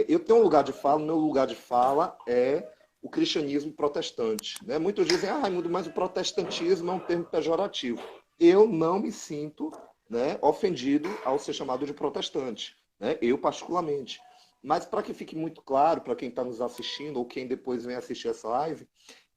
Eu tenho um lugar de fala, meu lugar de fala é o cristianismo protestante. Né? Muitos dizem, Raimundo, mas o protestantismo é um termo pejorativo. Eu não me sinto, né, ofendido ao ser chamado de protestante. Né? Eu, particularmente. Mas para que fique muito claro, para quem está nos assistindo ou quem depois vem assistir essa live,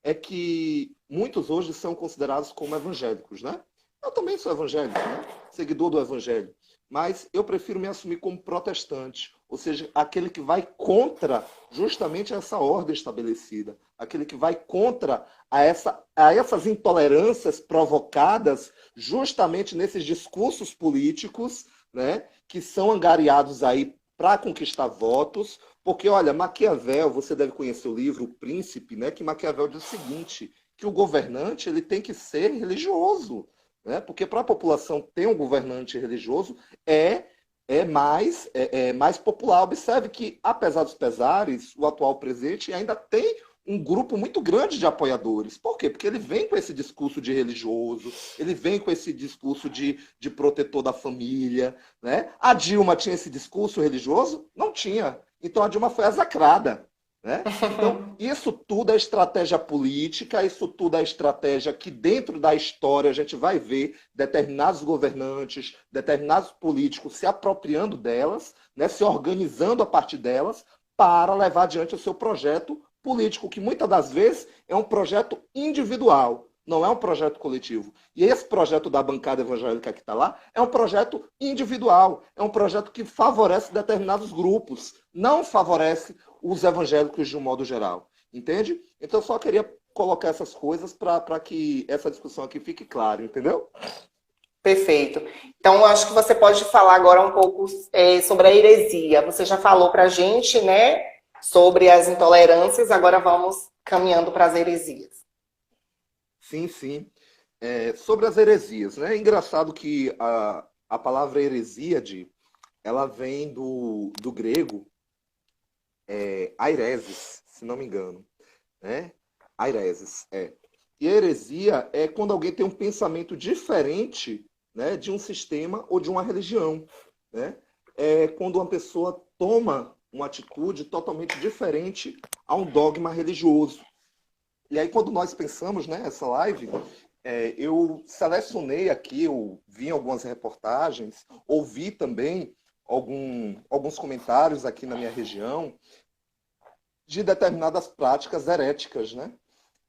é que muitos hoje são considerados como evangélicos, né? Eu também sou evangélico, né? Seguidor do evangelho, mas eu prefiro me assumir como protestante, ou seja, aquele que vai contra justamente essa ordem estabelecida, aquele que vai contra a essas intolerâncias provocadas justamente nesses discursos políticos, né, que são angariados aí para conquistar votos, porque, olha, Maquiavel, você deve conhecer o livro O Príncipe, né, que Maquiavel diz o seguinte, que o governante ele tem que ser religioso, né? Porque para a população ter um governante religioso é mais popular. Observe que, apesar dos pesares, o atual presidente ainda tem um grupo muito grande de apoiadores. Por quê? Porque ele vem com esse discurso de religioso, ele vem com esse discurso de protetor da família. Né? A Dilma tinha esse discurso religioso? Não tinha. Então a Dilma foi execrada. Né? Então, isso tudo é estratégia política, isso tudo é estratégia que dentro da história a gente vai ver determinados governantes, determinados políticos se apropriando delas, né, se organizando a partir delas para levar adiante o seu projeto político, que muitas das vezes é um projeto individual, não é um projeto coletivo. E esse projeto da bancada evangélica que está lá é um projeto individual, é um projeto que favorece determinados grupos, não favorece os evangélicos de um modo geral. Entende? Então eu só queria colocar essas coisas para que essa discussão aqui fique clara, entendeu? Perfeito. Então, eu acho que você pode falar agora um pouco sobre a heresia. Você já falou para a gente, né, sobre as intolerâncias, agora vamos caminhando para as heresias. Sim, sim. Sobre as heresias, né? É engraçado que a palavra heresíade, ela vem do grego aireses, se não me engano. Né? Aireses, é. E a heresia é quando alguém tem um pensamento diferente, né, de um sistema ou de uma religião. Né? É quando uma pessoa toma uma atitude totalmente diferente a um dogma religioso. E aí, quando nós pensamos, né, essa live, eu selecionei aqui, eu vi algumas reportagens, ouvi também alguns comentários aqui na minha região de determinadas práticas heréticas, né?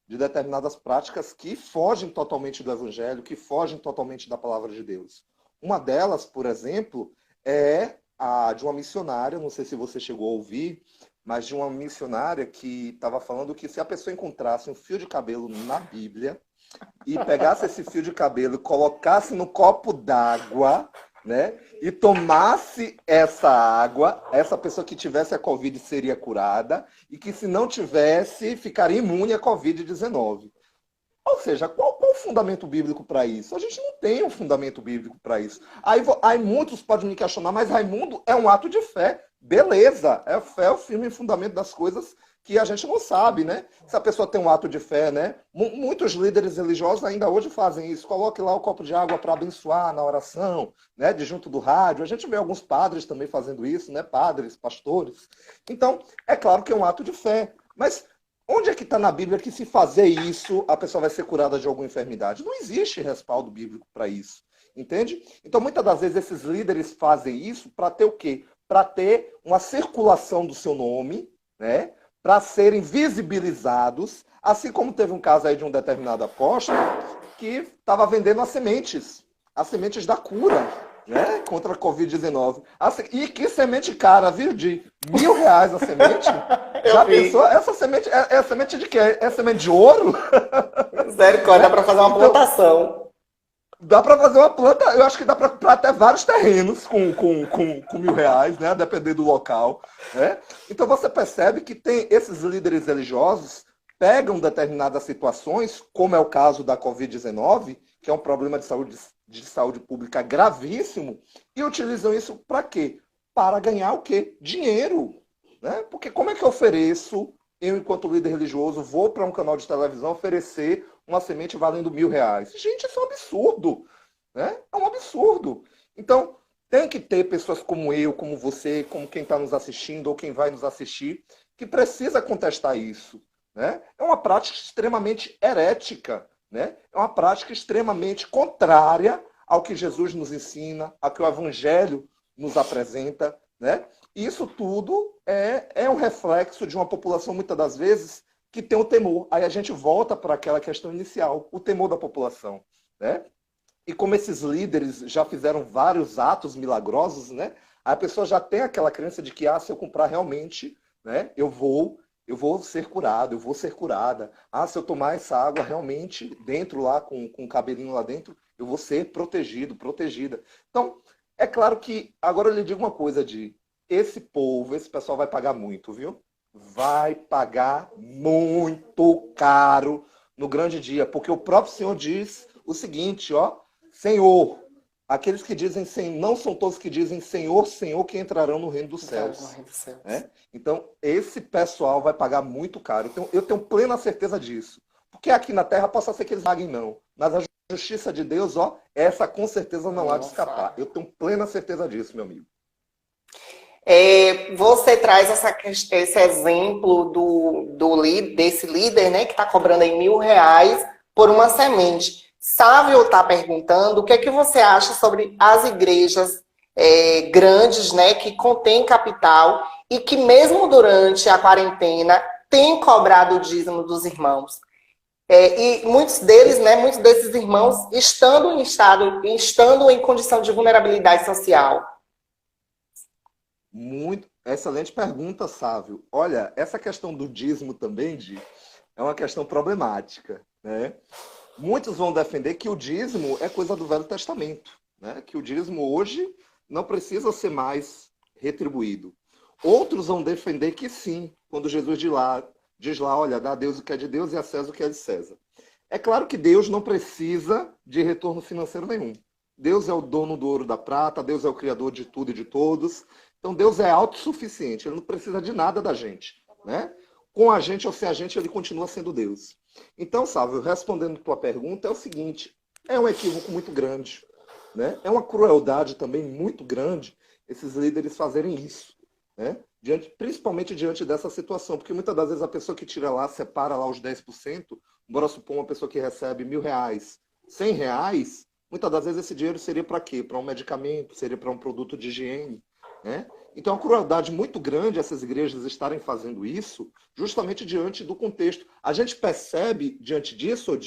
De determinadas práticas que fogem totalmente do evangelho, que fogem totalmente da palavra de Deus. Uma delas, por exemplo, é a de uma missionária, não sei se você chegou a ouvir, mas de uma missionária que estava falando que se a pessoa encontrasse um fio de cabelo na Bíblia e pegasse esse fio de cabelo e colocasse no copo d'água, né, e tomasse essa água, essa pessoa que tivesse a Covid seria curada e que se não tivesse, ficaria imune à Covid-19. Ou seja, qual o fundamento bíblico para isso? A gente não tem um fundamento bíblico para isso. Aí muitos podem me questionar, mas Raimundo é um ato de fé. Beleza, é fé, é o firme fundamento das coisas que a gente não sabe, né? Se a pessoa tem um ato de fé, né? Muitos líderes religiosos ainda hoje fazem isso. Coloque lá o copo de água para abençoar na oração, né? De junto do rádio. A gente vê alguns padres também fazendo isso, né? Padres, pastores. Então, é claro que é um ato de fé. Mas onde é que está na Bíblia que se fazer isso, a pessoa vai ser curada de alguma enfermidade? Não existe respaldo bíblico para isso. Entende? Então, muitas das vezes, esses líderes fazem isso para ter o quê? Para ter uma circulação do seu nome, né? Para serem visibilizados, assim como teve um caso aí de um determinado apóstolo que estava vendendo as sementes da cura, né, contra a Covid-19. E que semente cara, viu? De R$ 1.000 a semente. Já pensou? Essa semente é semente de quê? É semente de ouro? Misericórdia, dá para fazer uma plantação. Dá para fazer uma planta, eu acho que dá para até vários terrenos com R$ 1.000, né? A depender do local. Né? Então você percebe que tem esses líderes religiosos pegam determinadas situações, como é o caso da Covid-19, que é um problema de saúde pública gravíssimo, e utilizam isso para quê? Para ganhar o quê? Dinheiro. Né? Porque como é que eu ofereço, eu enquanto líder religioso, vou para um canal de televisão oferecer uma semente valendo R$ 1.000? Gente, isso é um absurdo. Né? É um absurdo. Então, tem que ter pessoas como eu, como você, como quem está nos assistindo ou quem vai nos assistir, que precisa contestar isso. Né? É uma prática extremamente herética. Né? É uma prática extremamente contrária ao que Jesus nos ensina, ao que o Evangelho nos apresenta. Né? Isso tudo é um reflexo de uma população, muitas das vezes, que tem o temor. Aí a gente volta para aquela questão inicial, o temor da população. Né? E como esses líderes já fizeram vários atos milagrosos, né? A pessoa já tem aquela crença de que, se eu comprar realmente, né, eu vou ser curado, eu vou ser curada. Se eu tomar essa água realmente dentro lá, com o cabelinho lá dentro, eu vou ser protegido, protegida. Então, é claro que, agora eu lhe digo uma coisa, esse pessoal vai pagar muito, viu? Vai pagar muito caro no grande dia, porque o próprio Senhor diz o seguinte, Senhor, aqueles que dizem não são todos que dizem Senhor, Senhor, que entrarão no reino dos céus. Né? Então, esse pessoal vai pagar muito caro. Então, eu tenho plena certeza disso. Porque aqui na terra possa ser que eles paguem não, mas a justiça de Deus, essa com certeza não há de escapar. Eu tenho plena certeza disso, meu amigo. Você traz esse exemplo desse líder, né, que está cobrando aí R$ 1.000 por uma semente. Sávio está perguntando o que é que você acha sobre as igrejas grandes, né, que contêm capital e que mesmo durante a quarentena têm cobrado o dízimo dos irmãos. E muitos deles, né, muitos desses irmãos estando em condição de vulnerabilidade social. Muito excelente pergunta, Sávio. Olha, essa questão do dízimo também, é uma questão problemática, né? Muitos vão defender que o dízimo é coisa do Velho Testamento, né? Que o dízimo hoje não precisa ser mais retribuído. Outros vão defender que sim, quando Jesus diz lá, olha, dá a Deus o que é de Deus e a César o que é de César. É claro que Deus não precisa de retorno financeiro nenhum. Deus é o dono do ouro e da prata, Deus é o criador de tudo e de todos. Então Deus é autossuficiente, ele não precisa de nada da gente. Né? Com a gente ou sem a gente, ele continua sendo Deus. Então, Sávio, respondendo a tua pergunta, é o seguinte, é um equívoco muito grande. Né? É uma crueldade também muito grande esses líderes fazerem isso. Né? Principalmente diante dessa situação, porque muitas das vezes a pessoa que tira lá, separa lá os 10%, bora supor uma pessoa que recebe R$ 1.000, R$ 100, muitas das vezes esse dinheiro seria para quê? Para um medicamento, seria para um produto de higiene. Né? Então, é uma crueldade muito grande essas igrejas estarem fazendo isso, justamente diante do contexto. A gente percebe, diante disso,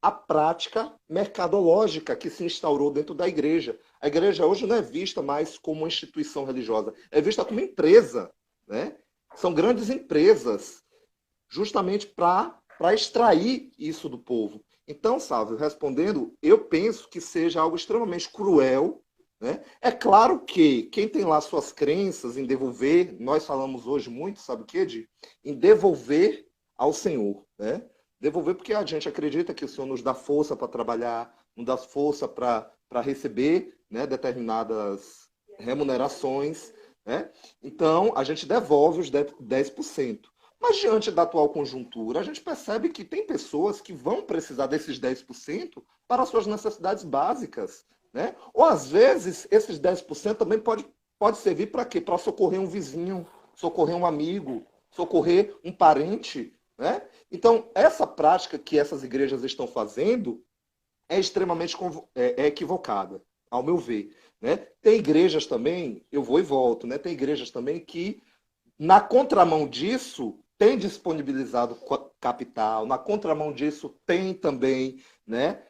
a prática mercadológica que se instaurou dentro da igreja. A igreja hoje não é vista mais como uma instituição religiosa, é vista como empresa. Né? São grandes empresas, justamente para extrair isso do povo. Então, Sávio, respondendo, eu penso que seja algo extremamente cruel, né? É claro que quem tem lá suas crenças em devolver, nós falamos hoje muito, sabe o quê, Di? Em devolver ao Senhor, né? Devolver porque a gente acredita que o Senhor nos dá força para trabalhar, nos dá força para receber, né, determinadas remunerações, né? Então, a gente devolve os 10%. Mas diante da atual conjuntura, a gente percebe que tem pessoas que vão precisar desses 10% para suas necessidades básicas, né? Ou às vezes, esses 10% também pode servir para quê? Para socorrer um vizinho, socorrer um amigo, socorrer um parente, né? Então, essa prática que essas igrejas estão fazendo é extremamente equivocada, ao meu ver, né? Tem igrejas também, eu vou e volto, né? Tem igrejas também que, na contramão disso, tem disponibilizado capital, na contramão disso tem também, né,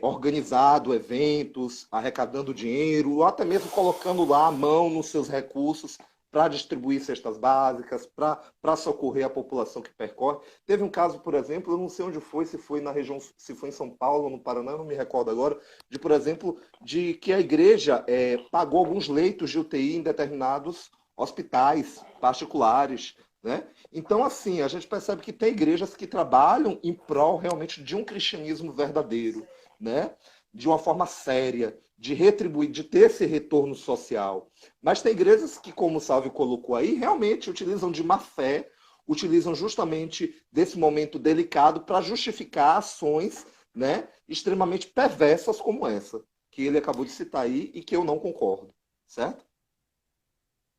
organizado eventos, arrecadando dinheiro, ou até mesmo colocando lá a mão nos seus recursos para distribuir cestas básicas, para socorrer a população que percorre. Teve um caso, por exemplo, eu não sei onde foi, se foi na região, se foi em São Paulo, no Paraná, não me recordo agora, de, por exemplo, de que a igreja pagou alguns leitos de UTI em determinados hospitais particulares, né? Então, assim, a gente percebe que tem igrejas que trabalham em prol realmente de um cristianismo verdadeiro, né? De uma forma séria, de retribuir, de ter esse retorno social. Mas tem igrejas que, como o Sávio colocou aí, realmente utilizam de má fé, utilizam justamente desse momento delicado para justificar ações, né, extremamente perversas como essa, que ele acabou de citar aí e que eu não concordo, certo?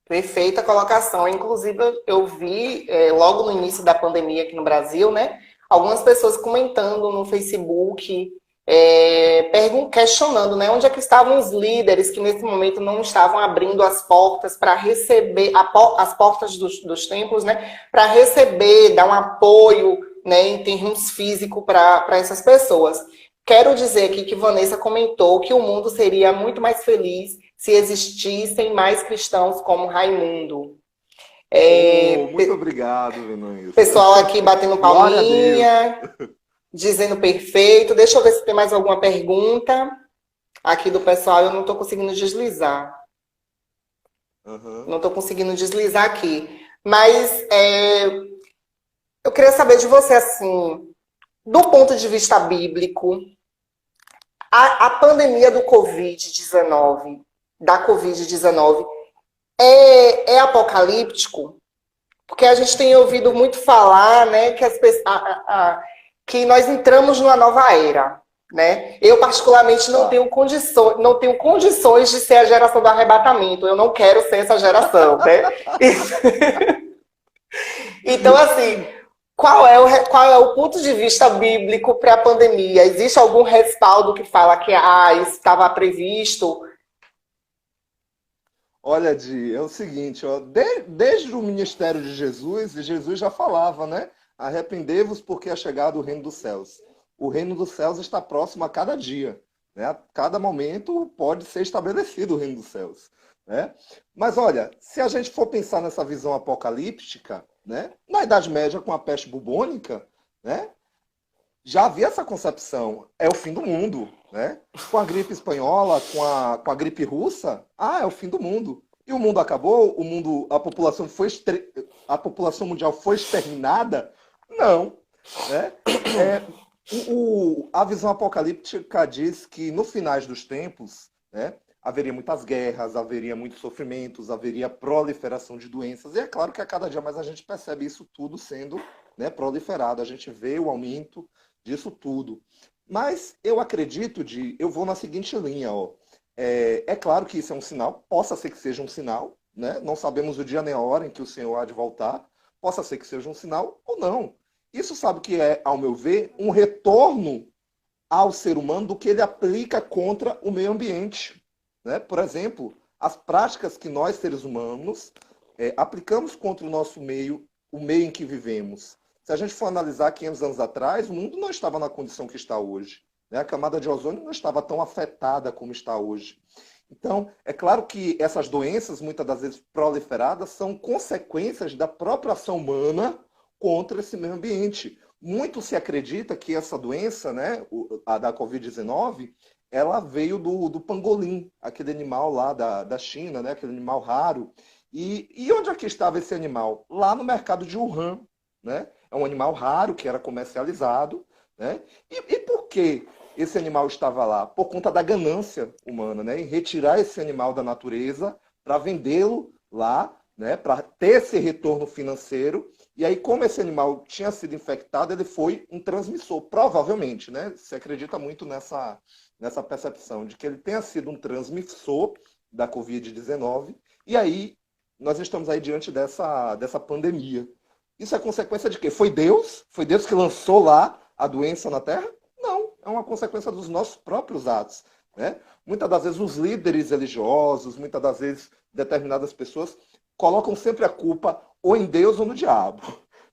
Perfeita colocação. Inclusive, eu vi logo no início da pandemia aqui no Brasil, né? Algumas pessoas comentando no Facebook, questionando, né? Onde é que estavam os líderes que nesse momento não estavam abrindo as portas para receber as portas dos templos, né? Para receber, dar um apoio, né? Em termos físicos para essas pessoas. Quero dizer aqui que Vanessa comentou que o mundo seria muito mais feliz se existissem mais cristãos como Raimundo. Muito obrigado, Venâncio. Pessoal aqui batendo Glória a Deus. palminha, dizendo perfeito. Deixa eu ver se tem mais alguma pergunta aqui do pessoal. Eu não estou conseguindo deslizar. Uhum. Não estou conseguindo deslizar aqui. Mas eu queria saber de você, assim, do ponto de vista bíblico, a pandemia do Covid-19, da Covid-19, é apocalíptico? Porque a gente tem ouvido muito falar, né, que, que nós entramos numa nova era, né? Eu, particularmente, não tenho condições de ser a geração do arrebatamento. Eu não quero ser essa geração, né? Então, assim, qual é o ponto de vista bíblico para a pandemia? Existe algum respaldo que fala que isso estava previsto? Olha, Di, é o seguinte, ó, desde o ministério de Jesus, e Jesus já falava, né? Arrependei-vos porque é chegado o reino dos céus. O reino dos céus está próximo a cada dia, né? A cada momento pode ser estabelecido o reino dos céus, né? Mas olha, se a gente for pensar nessa visão apocalíptica, né? Na Idade Média com a peste bubônica, né? Já havia essa concepção, é o fim do mundo, né? Com a gripe espanhola, com a gripe russa, é o fim do mundo. E o mundo acabou? A população a população mundial foi exterminada? Não, né? A visão apocalíptica diz que no finais dos tempos, né, haveria muitas guerras, haveria muitos sofrimentos, haveria proliferação de doenças. E é claro que a cada dia mais a gente percebe isso tudo sendo, né, proliferado. A gente vê o aumento disso tudo. Mas eu acredito eu vou na seguinte linha, ó. É claro que isso é um sinal, possa ser que seja um sinal, né? Não sabemos o dia nem a hora em que o Senhor há de voltar, possa ser que seja um sinal ou não. Isso sabe que é, ao meu ver, um retorno ao ser humano do que ele aplica contra o meio ambiente, né? Por exemplo, as práticas que nós, seres humanos, aplicamos contra o nosso meio, o meio em que vivemos. Se a gente for analisar 500 anos atrás, o mundo não estava na condição que está hoje, né? A camada de ozônio não estava tão afetada como está hoje. Então, é claro que essas doenças, muitas das vezes proliferadas, são consequências da própria ação humana contra esse meio ambiente. Muito se acredita que essa doença, né, a da Covid-19, ela veio do pangolim, aquele animal lá da China, né, aquele animal raro. E onde é que estava esse animal? Lá no mercado de Wuhan, né? É um animal raro que era comercializado, né? E por que esse animal estava lá? Por conta da ganância humana, né? Em retirar esse animal da natureza para vendê-lo lá, né? Para ter esse retorno financeiro. E aí, como esse animal tinha sido infectado, ele foi um transmissor, provavelmente, né? Se acredita muito nessa percepção de que ele tenha sido um transmissor da Covid-19. E aí, nós estamos aí diante dessa pandemia. Isso é consequência de quê? Foi Deus? Foi Deus que lançou lá a doença na Terra? Não, é uma consequência dos nossos próprios atos, né? Muitas das vezes os líderes religiosos, muitas das vezes determinadas pessoas colocam sempre a culpa ou em Deus ou no diabo,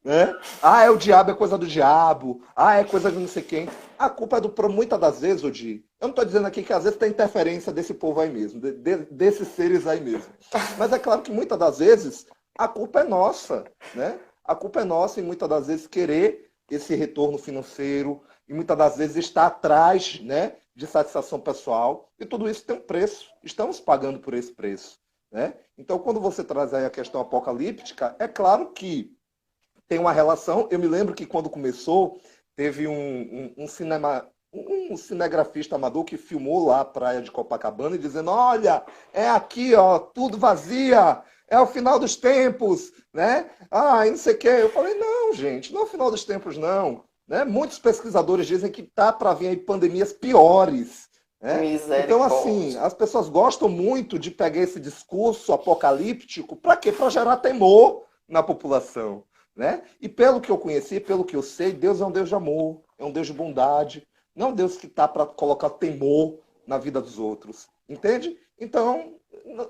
né? Ah, é o diabo, é coisa do diabo. Ah, é coisa de não sei quem. A culpa é muitas das vezes, Odi. Eu não estou dizendo aqui que às vezes tem interferência desse povo aí mesmo, desses seres aí mesmo. Mas é claro que muitas das vezes a culpa é nossa, né? A culpa é nossa em muitas das vezes querer esse retorno financeiro e muitas das vezes estar atrás, né, de satisfação pessoal. E tudo isso tem um preço. Estamos pagando por esse preço, né? Então, quando você traz aí a questão apocalíptica, é claro que tem uma relação. Eu me lembro que quando começou, teve um cinegrafista amador que filmou lá a praia de Copacabana e dizendo, olha, é aqui, ó, tudo vazia, é o final dos tempos, né? Ah, e não sei o quê. Eu falei, não, gente, não é o final dos tempos, não. Né? Muitos pesquisadores dizem que tá para vir aí pandemias piores. Né? Então, assim, as pessoas gostam muito de pegar esse discurso apocalíptico, para quê? Para gerar temor na população. Né? E pelo que eu conheci, pelo que eu sei, Deus é um Deus de amor, é um Deus de bondade, não é um Deus que está para colocar temor na vida dos outros. Entende? Então,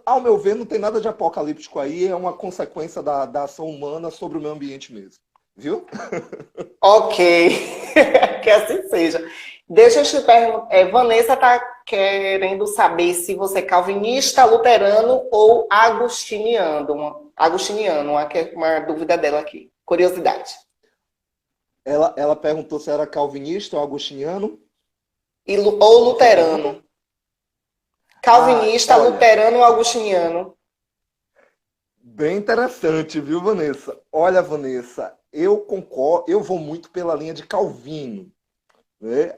ao meu ver, não tem nada de apocalíptico aí, é uma consequência da ação humana sobre o meio ambiente mesmo. Viu? Ok, que assim seja. Deixa eu te perguntar, Vanessa está querendo saber se você é calvinista, luterano ou agostiniano. Agostiniano, uma dúvida dela aqui. Curiosidade. Ela perguntou se era calvinista ou agostiniano? Ou luterano. Calvinista, olha, luterano ou agostiniano? Bem interessante, viu, Vanessa? Olha, Vanessa, eu concordo, eu vou muito pela linha de Calvino. Né?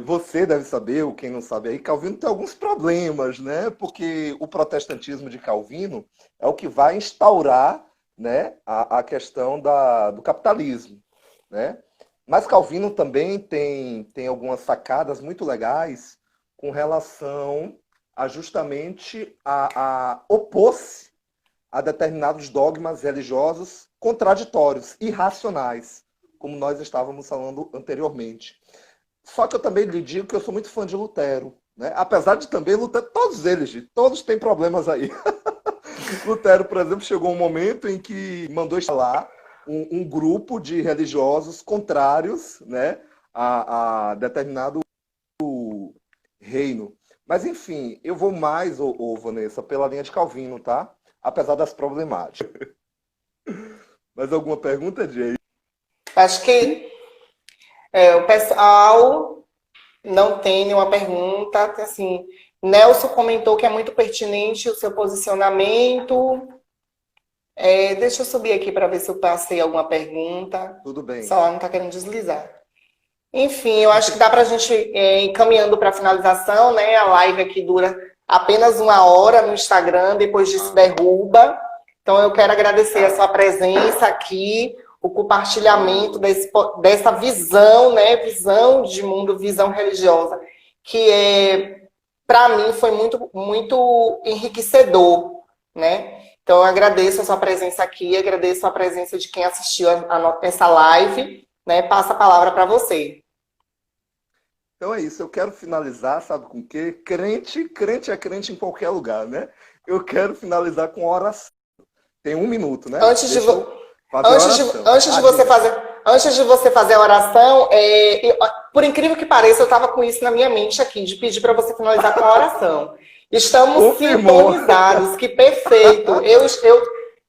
Você deve saber, ou quem não sabe aí, Calvino tem alguns problemas, né? Porque o protestantismo de Calvino é o que vai instaurar, né, a questão do capitalismo. Né? Mas Calvino também tem algumas sacadas muito legais com relação a justamente a opor-se a determinados dogmas religiosos contraditórios, irracionais, como nós estávamos falando anteriormente. Só que eu também lhe digo que eu sou muito fã de Lutero. Né? Apesar de também Lutero, todos têm problemas aí. Lutero, por exemplo, chegou um momento em que mandou instalar um grupo de religiosos contrários, né, a determinado reino. Mas, enfim, eu vou mais, Vanessa, pela linha de Calvino, tá? Apesar das problemáticas. Mais alguma pergunta, Jay? Acho que o pessoal não tem nenhuma pergunta. Assim, Nelson comentou que é muito pertinente o seu posicionamento. Deixa eu subir aqui para ver se eu passei alguma pergunta. Tudo bem. Só não está querendo deslizar. Enfim, eu acho que dá para a gente ir caminhando para a finalização, né? A live aqui dura apenas 1 hora no Instagram, depois disso derruba. Então, eu quero agradecer a sua presença aqui, o compartilhamento dessa visão, né? Visão de mundo, visão religiosa, que para mim foi muito, muito enriquecedor, né? Então, eu agradeço a sua presença aqui, agradeço a presença de quem assistiu essa live, né? Passa a palavra para você. Então é isso, eu quero finalizar, sabe com o quê? Crente é crente em qualquer lugar, né? Eu quero finalizar com oração. Tem 1 minuto, né? Antes de você fazer a oração, por incrível que pareça, eu estava com isso na minha mente aqui, de pedir para você finalizar com a oração. Estamos Confirmou. sintonizados, que perfeito.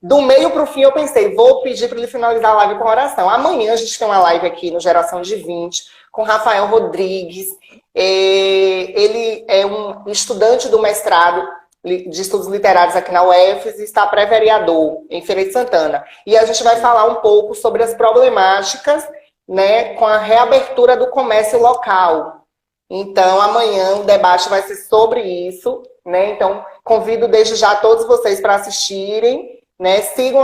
Do meio para o fim, eu pensei, vou pedir para ele finalizar a live com oração. Amanhã a gente tem uma live aqui no Geração de 20, com Rafael Rodrigues. Ele é um estudante do mestrado de estudos literários aqui na UFES e está pré-vereador em Feira de Santana. E a gente vai falar um pouco sobre as problemáticas, né, com a reabertura do comércio local. Então, amanhã o debate vai ser sobre isso, né? Então, convido desde já todos vocês para assistirem, né? Sigam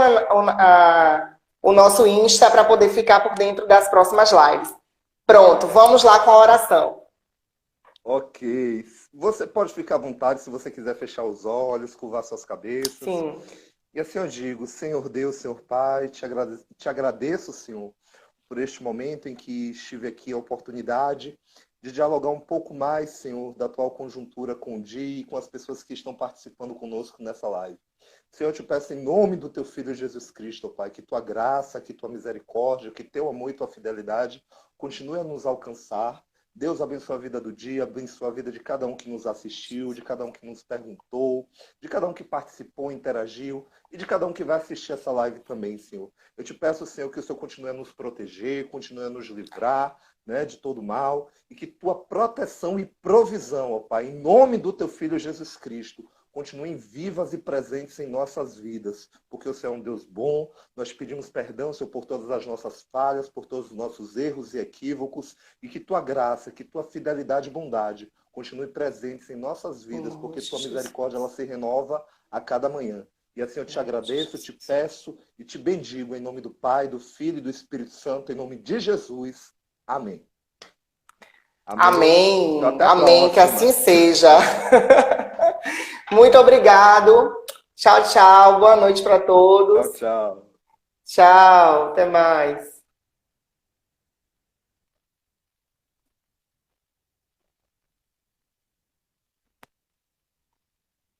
o nosso Insta para poder ficar por dentro das próximas lives. Pronto, vamos lá com a oração. Ok. Você pode ficar à vontade se você quiser fechar os olhos, curvar suas cabeças. Sim. E assim eu digo, Senhor Deus, Senhor Pai, te agradeço, Senhor, por este momento em que estive aqui a oportunidade de dialogar um pouco mais, Senhor, da atual conjuntura com o dia e com as pessoas que estão participando conosco nessa live. Senhor, eu te peço em nome do teu Filho Jesus Cristo, ó Pai, que tua graça, que tua misericórdia, que teu amor e tua fidelidade continue a nos alcançar. Deus abençoe a vida do dia, abençoe a vida de cada um que nos assistiu, de cada um que nos perguntou, de cada um que participou, interagiu e de cada um que vai assistir essa live também, Senhor. Eu te peço, Senhor, que o Senhor continue a nos proteger, continue a nos livrar, né, de todo mal e que tua proteção e provisão, ó Pai, em nome do teu Filho Jesus Cristo, continuem vivas e presentes em nossas vidas, porque o Senhor é um Deus bom. Nós pedimos perdão, Senhor, por todas as nossas falhas, por todos os nossos erros e equívocos, e que tua graça, que tua fidelidade e bondade continue presentes em nossas vidas, porque tua misericórdia ela se renova a cada manhã. E assim eu te agradeço, eu te peço e te bendigo em nome do Pai, do Filho e do Espírito Santo, em nome de Jesus. Amém. Amém. Até a Amém. próxima. Que assim seja. Muito obrigado. Tchau, tchau. Boa noite para todos. Tchau, tchau. Tchau. Até mais.